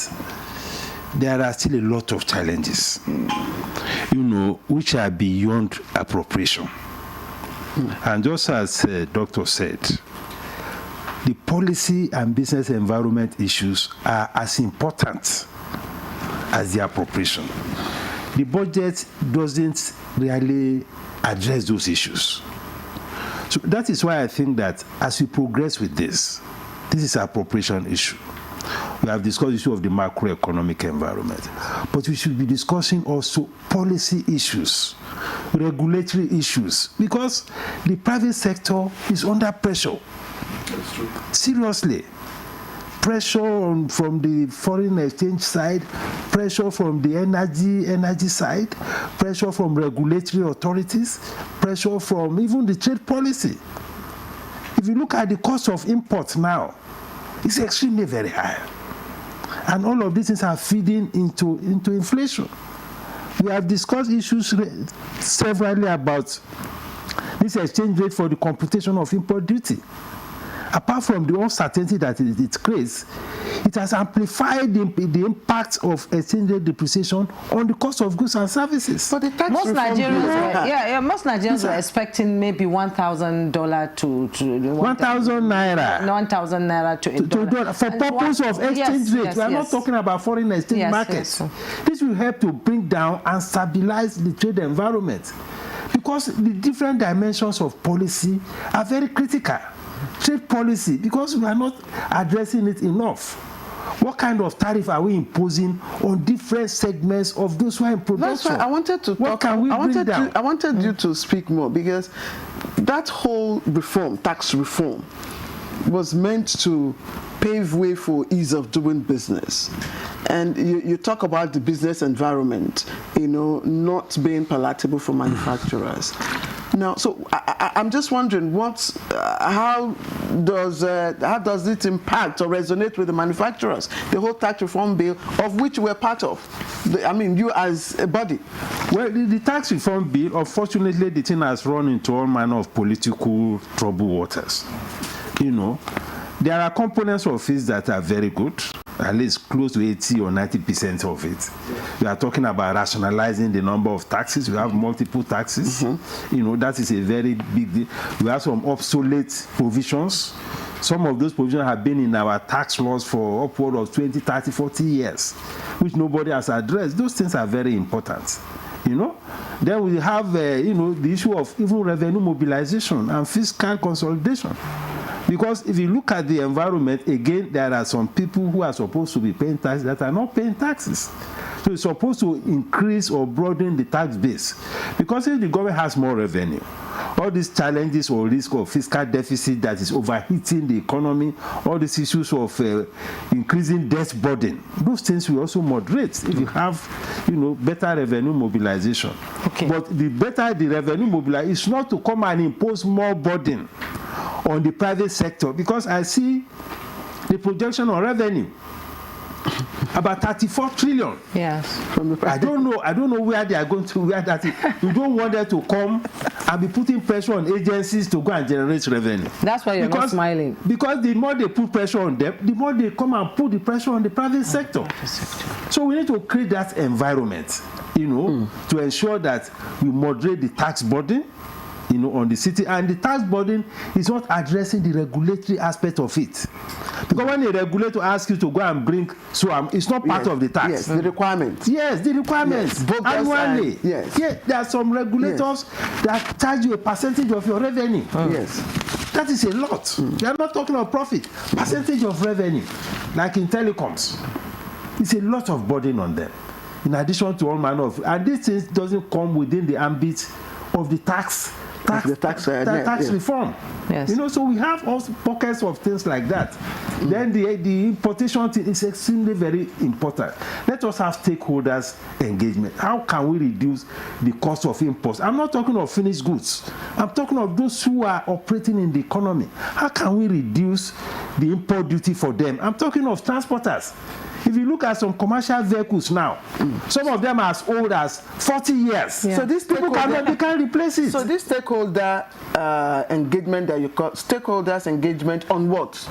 there are still a lot of challenges, which are beyond appropriation. And just as Doctor said, the policy and business environment issues are as important as the appropriation. The budget doesn't really address those issues. So that is why I think that as we progress with this is an appropriation issue. We have discussed the issue of the macroeconomic environment, but we should be discussing also policy issues, regulatory issues, because the private sector is under pressure. That's true. Seriously. Pressure from the foreign exchange side, pressure from the energy side, pressure from regulatory authorities, pressure from even the trade policy. If you look at the cost of imports now, it's extremely very high. And all of these things are feeding into inflation. We have discussed issues severally about this exchange rate for the computation of import duty. Apart from the uncertainty that it creates, it has amplified the impact of exchange rate depreciation on the cost of goods and services. But the tax most Nigerians, most Nigerians were expecting maybe $1,000 to 1,000 naira. 1,000 naira to $1. For purpose of exchange rate. We are not talking about foreign exchange markets. This will help to bring down and stabilize the trade environment, because the different dimensions of policy are very critical. Trade policy, because we are not addressing it enough. What kind of tariff are we imposing on different segments of those who are in production? That's why I wanted to what talk. Can we bring down? I wanted you to speak more, because that whole reform, tax reform, was meant to pave way for ease of doing business. And you talk about the business environment, not being palatable for manufacturers. Now, so I'm just wondering, how does it impact or resonate with the manufacturers? The whole tax reform bill, of which we're part of. You as a body. Well, the tax reform bill, unfortunately, the thing has run into all manner of political troubled waters. There are components of it that are very good, at least close to 80 or 90% of it. We are talking about rationalizing the number of taxes. We have multiple taxes. That is a very big deal. We have some obsolete provisions. Some of those provisions have been in our tax laws for upward of 20, 30, 40 years, which nobody has addressed. Those things are very important. Then we have, the issue of even revenue mobilization and fiscal consolidation. Because if you look at the environment, again, there are some people who are supposed to be paying taxes that are not paying taxes. So it's supposed to increase or broaden the tax base. Because if the government has more revenue, all these challenges or risk of fiscal deficit that is overheating the economy, all these issues of increasing debt burden, those things will also moderate if you have, better revenue mobilization. Okay. But the better the revenue mobilization is not to come and impose more burden on the private sector, because I see the projection on revenue about 34 trillion. Yes. I don't know where they are going to, where that is. We don't want them to come and be putting pressure on agencies to go and generate revenue. That's why you're not smiling. Because the more they put pressure on them, the more they come and put the pressure on the private sector. So we need to create that environment, to ensure that we moderate the tax burden, on the city, and the tax burden is not addressing the regulatory aspect of it. Because when a regulator asks you to go and bring, it's not part of the tax. Yes, the requirement. Yes, the requirements. Yes, annually. Yes, there are some regulators that charge you a percentage of your revenue. Yes. That is a lot. You are not talking of profit. Percentage of revenue, like in telecoms. It's a lot of burden on them. In addition to all manner of, and these things doesn't come within the ambit of the tax reform. Yes. So we have also pockets of things like that. Then the importation thing is extremely very important. Let us have stakeholders engagement. How can we reduce the cost of imports? I'm not talking of finished goods. I'm talking of those who are operating in the economy. How can we reduce the import duty for them? I'm talking of transporters. If you look at some commercial vehicles now, some of them are as old as 40 years. Yeah. So this people can't replace it. So this stakeholder engagement that you call stakeholders engagement on what?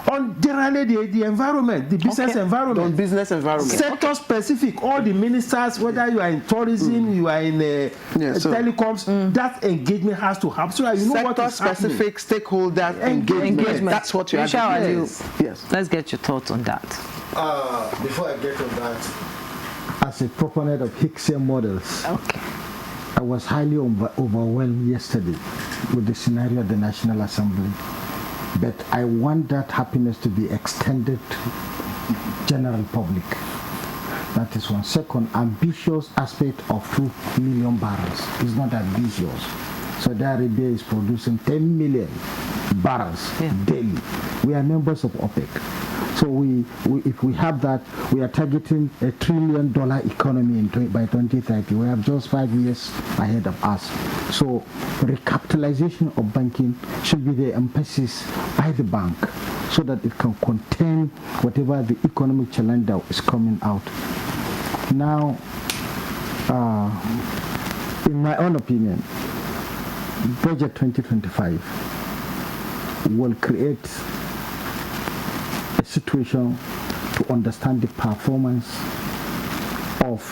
On generally the environment, the business environment. On business environment. Sector specific, all the ministers, whether you are in tourism, you are in telecoms, that engagement has to happen. So that you know what is happening. Sector specific stakeholder engagement. That's what you have to do. Yes. Let's get your thoughts on that. Before I get to that, as a proponent of Hickson models, I was highly overwhelmed yesterday with the scenario at the National Assembly. But I want that happiness to be extended to general public. That is one. Second, ambitious aspect of 2 million barrels is not ambitious. Saudi Arabia is producing 10 million barrels daily. We are members of OPEC. So if we have that, we are targeting $1 trillion economy by 2030. We have just 5 years ahead of us. So recapitalization of banking should be the emphasis by the bank so that it can contain whatever the economic challenge that is coming out. Now, in my own opinion, Budget 2025 will create a situation to understand the performance of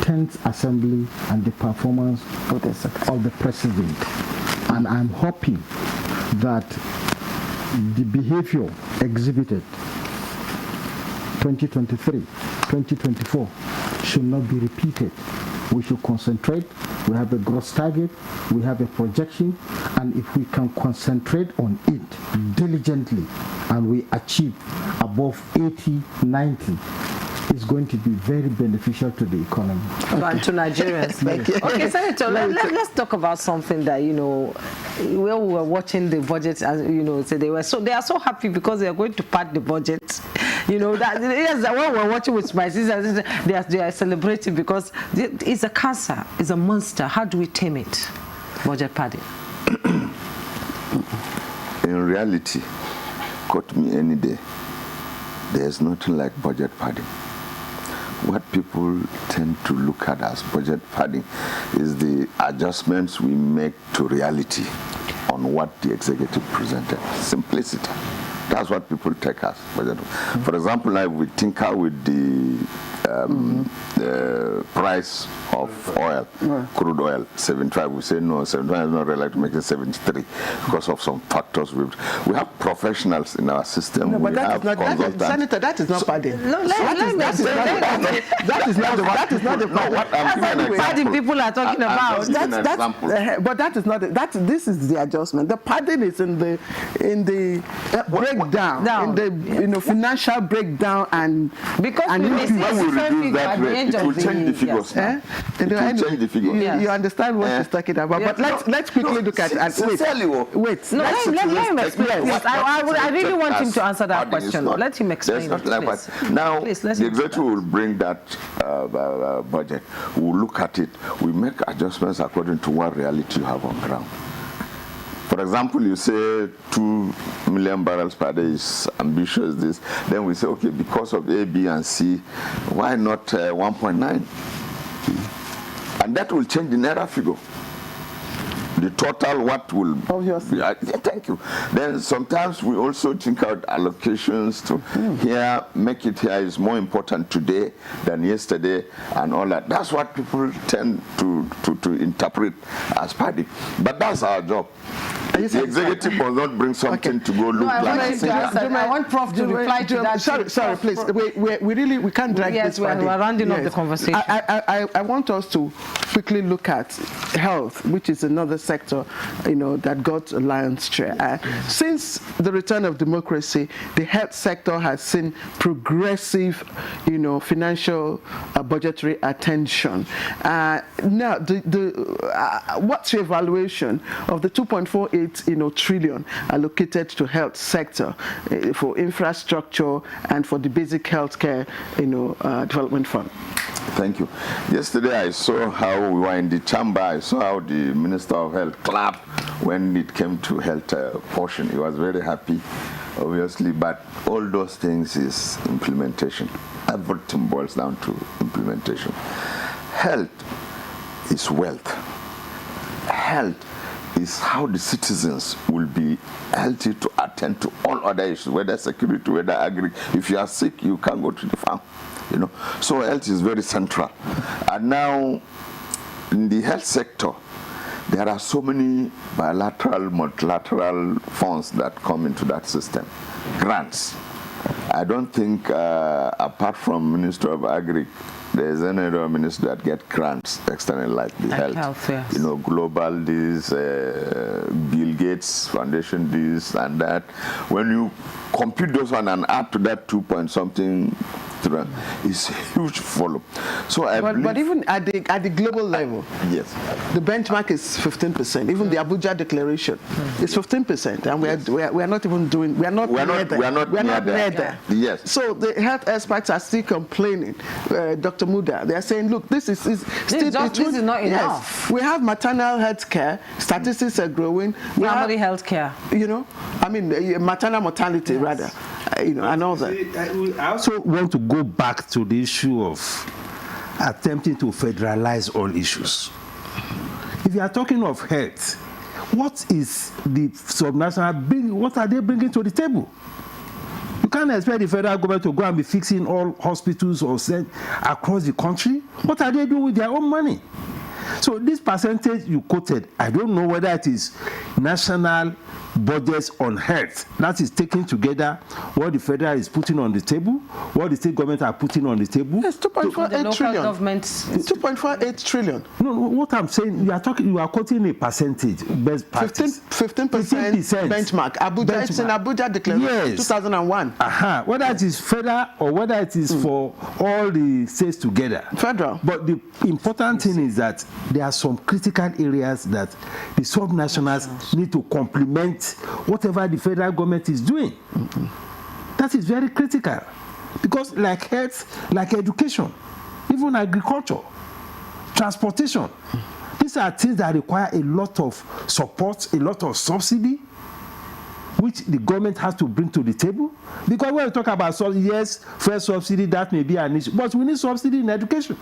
10th Assembly and the performance of the President. And I'm hoping that the behavior exhibited 2023, 2024 should not be repeated. We should concentrate. We have a gross target, we have a projection, and if we can concentrate on it diligently and we achieve above 80, 90, it's going to be very beneficial to the economy. And to Nigerians. Okay, Senator, let's talk about something that, when we were watching the budget, as so they are so happy because they are going to part the budget. When we're watching with my sisters, they are celebrating because it's a cancer, it's a monster. How do we tame it? Budget padding. In reality, cut me any day, there's nothing like budget padding. What people tend to look at as budget padding is the adjustments we make to reality on what the executive presented. Simplicity. That's what people take as budget. For example, now we tinker with the price of oil, crude oil, 75. We say no, 75 is not really, like to make it 73 because of some factors. We have professionals in our system. No, but that is not padding. That is not the padding people are talking about. But that is not. This is the adjustment. The padding is in the breakdown, in the financial breakdown, and because when we reduce that rate, it will change the figures. It will change the figures. You understand what she's talking about. But let's quickly look at it. Wait. No, let him explain. I really want him to answer that question. Let him explain. Now, the executive will bring that budget. We'll look at it. We make adjustments according to what reality you have on ground. For example, you say 2 million barrels per day is ambitious, this. Then we say, okay, because of A, B, and C, why not 1.9? And that will change the naira figure. The total, what will... Obviously. Thank you. Then sometimes we also think out allocations to here, make it here is more important today than yesterday and all that. That's what people tend to interpret as party. But that's our job. The executive must not bring something to go look like... I want Prof to reply to that. Sorry, please. We can't drag this. Yes, we're rounding up the conversation. I want us to quickly look at health, which is another sector, that got a lion's share. Since the return of democracy, the health sector has seen progressive, financial budgetary attention. Now, what's your evaluation of the 2.48 trillion allocated to health sector for infrastructure and for the basic healthcare development fund? Thank you. Yesterday I saw how we were in the chamber. I saw how the Minister of Health clapped when it came to health portion. He was very happy, obviously, but all those things is implementation. Everything boils down to implementation. Health is wealth. Health is how the citizens will be healthy to attend to all other issues, whether security, whether agri. If you are sick, you can't go to the farm. So health is very central. And now, in the health sector, there are so many bilateral, multilateral funds that come into that system. Grants. I don't think, apart from Minister of Agri, there's any other minister that get grants external like the health. Yes. Global this, Bill Gates Foundation this and that. When you compute those one and add to that 2 point something, it's a huge follow. So but even at the global level, yes, the benchmark is 15%. Even the Abuja declaration is 15%, and we are not even doing. We are not near there. Yes. So the health experts are still complaining. Dr. Muda, they are saying, look, this is not enough. We have maternal health care. Statistics are growing. Family health care. Maternal mortality rather. And all that. I also want to go back to the issue of attempting to federalize all issues. If you are talking of health, what is the subnational what are they bringing to the table? You can't expect the federal government to go and be fixing all hospitals or across the country. What are they doing with their own money? So this percentage you quoted, I don't know whether it is national budgets on health that is taking together what the federal is putting on the table, what the state government are putting on the table. Yes, 2.48 trillion. 2.48 trillion. No, what I'm saying, you are quoting a percentage best practice. 15% benchmark. Abuja, it's in Abuja declaration, yes. 2001. Whether it is federal or whether it is for all the states together. Federal. But the important thing is that there are some critical areas that the subnationals need to complement whatever the federal government is doing. That is very critical, because like health, like education, even agriculture, transportation, these are things that require a lot of support, a lot of subsidy, which the government has to bring to the table. Because when we talk about yes, first subsidy, that may be an issue, but we need subsidy in education,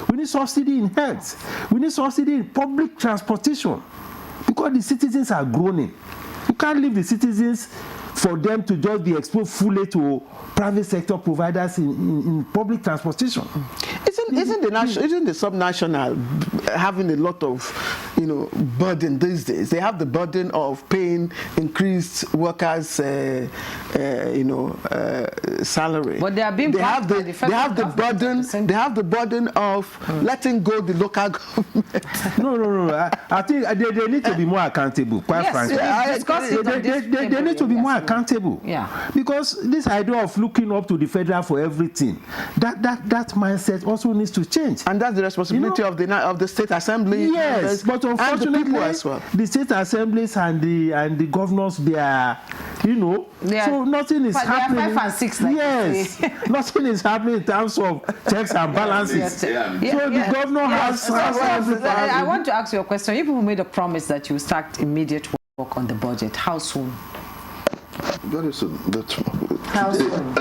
we need subsidy in health, we need subsidy in public transportation, because the citizens are groaning. You can't leave the citizens for them to just be exposed fully to private sector providers in public transportation. Isn't the subnational having a lot of burden these days? They have the burden of paying increased workers salary. But they are being they have the burden of letting go the local government. No. I think they need to be more accountable, quite frankly. They need to be more accountable. Yeah. Because this idea of looking up to the federal for everything, that mindset also needs to change. And that's the responsibility of the state assembly. Yes, but unfortunately, and the people as well. The state assemblies and the governors, they are, so nothing is happening. 5 and 6. Like yes, nothing is happening in terms of checks and balances. So the governor has. I want to ask you a question. You people made a promise that you start immediate work. work on the budget? How soon? Very soon. How soon?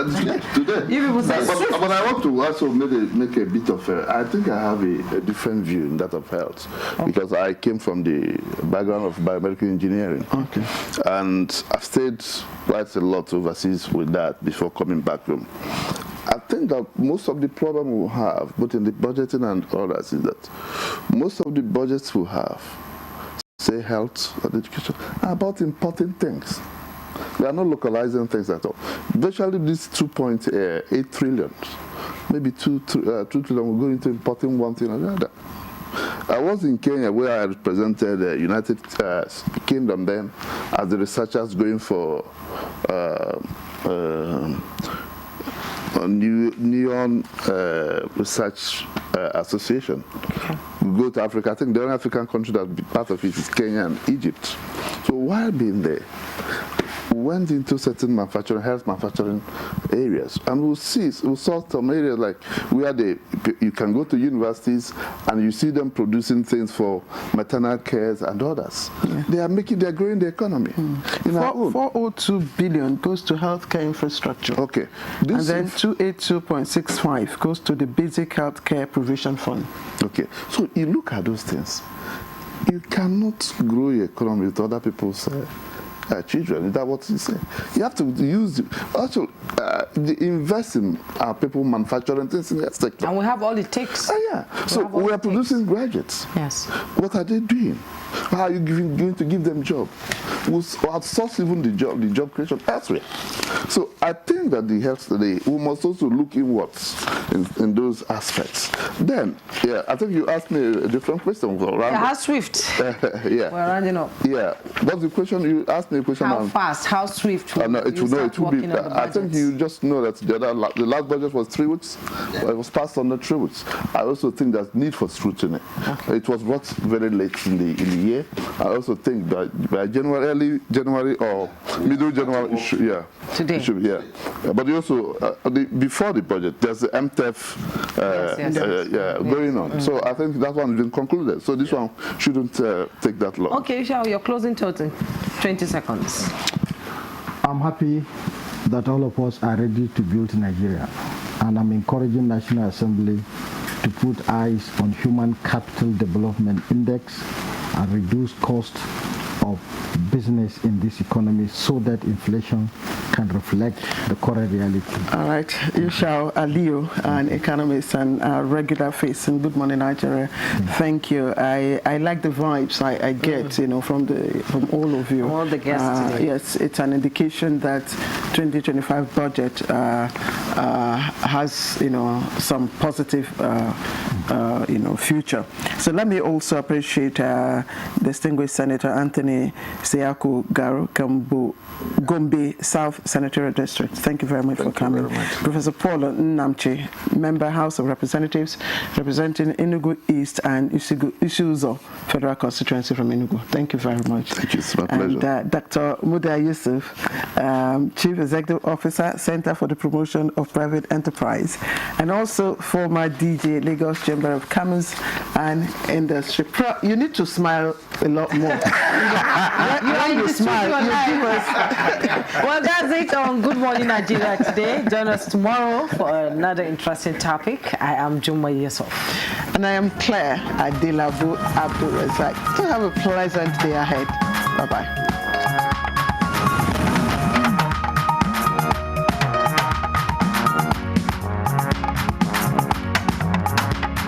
Today. You people say but I want to also make a bit of I think I have a different view in that of health, because I came from the background of biomedical engineering. Okay. And I've stayed quite a lot overseas with that before coming back home. I think that most of the problem we have, both in the budgeting and others, is that most of the budgets we have, say health or education, are about importing things. We are not localizing things at all. Virtually this 2.8 trillion, maybe 2 trillion will go into importing one thing or the other. I was in Kenya where I represented the United Kingdom then as the researchers going for Neon Research Association. We go to Africa. I think the only African country that be part of it is Kenya and Egypt. So while being there, we went into certain health manufacturing areas, and we saw some areas like where you can go to universities and you see them producing things for maternal cares and others. Yeah. They're growing the economy. 402 billion goes to healthcare infrastructure. Okay. And then 282.65 goes to the basic healthcare provision fund. Okay. So you look at those things. You cannot grow your economy with other people's children. Is that what you say? You have to use invest in our people manufacturing things in that sector. And we have all it takes. Yeah. So we are producing graduates. Yes. What are they doing? How are you going to give them job? We'll outsource even the job creation elsewhere. So I think that the health today, we must also look inwards in those aspects. Then, yeah, I think you asked me a different question. How swift? Yeah. We're rounding up. Yeah. What's the question? You asked me a question. How fast? How swift? It will be. I think you just know that the last budget was 3 weeks. Yeah. It was passed under 3 weeks. I also think there's need for scrutiny. Okay. It was brought very late in the year. I also think that by early January or middle January, today. But also before the budget, there's the MTF going on. So I think that one has been concluded. So this one shouldn't take that long. Okay, Shao, your closing thoughts in 20 seconds. I'm happy that all of us are ready to build Nigeria, and I'm encouraging National Assembly to put eyes on Human Capital Development Index and reduce cost of business in this economy so that inflation can reflect the current reality. All right, Yushau Aliyu, an economist and a regular face in Good Morning Nigeria. Thank you. I like the vibes I get, from all of you. All the guests today. Yes, it's an indication that 2025 budget has, some positive, future. So let me also appreciate distinguished Senator Anthony Siaku Garu, Gombe South Senatorial District. Thank you very much for coming. Professor Paul Nnamche, Member House of Representatives, representing Enugu East and Isuzo Federal Constituency from Enugu. Thank you very much. Thank you. It's my pleasure. And Dr. Muda Yusuf, Chief Executive Officer, Center for the Promotion of Private Enterprise, and also former DJ, Lagos Chamber of Commerce and Industry. You need to smile a lot more. When you smile, you give us. Well, that's it on Good Morning Nigeria today. Join us tomorrow for another interesting topic. I am Juma Yusuf. And I am Claire Adelabu Abdul Razak. So have a pleasant day ahead. Bye-bye.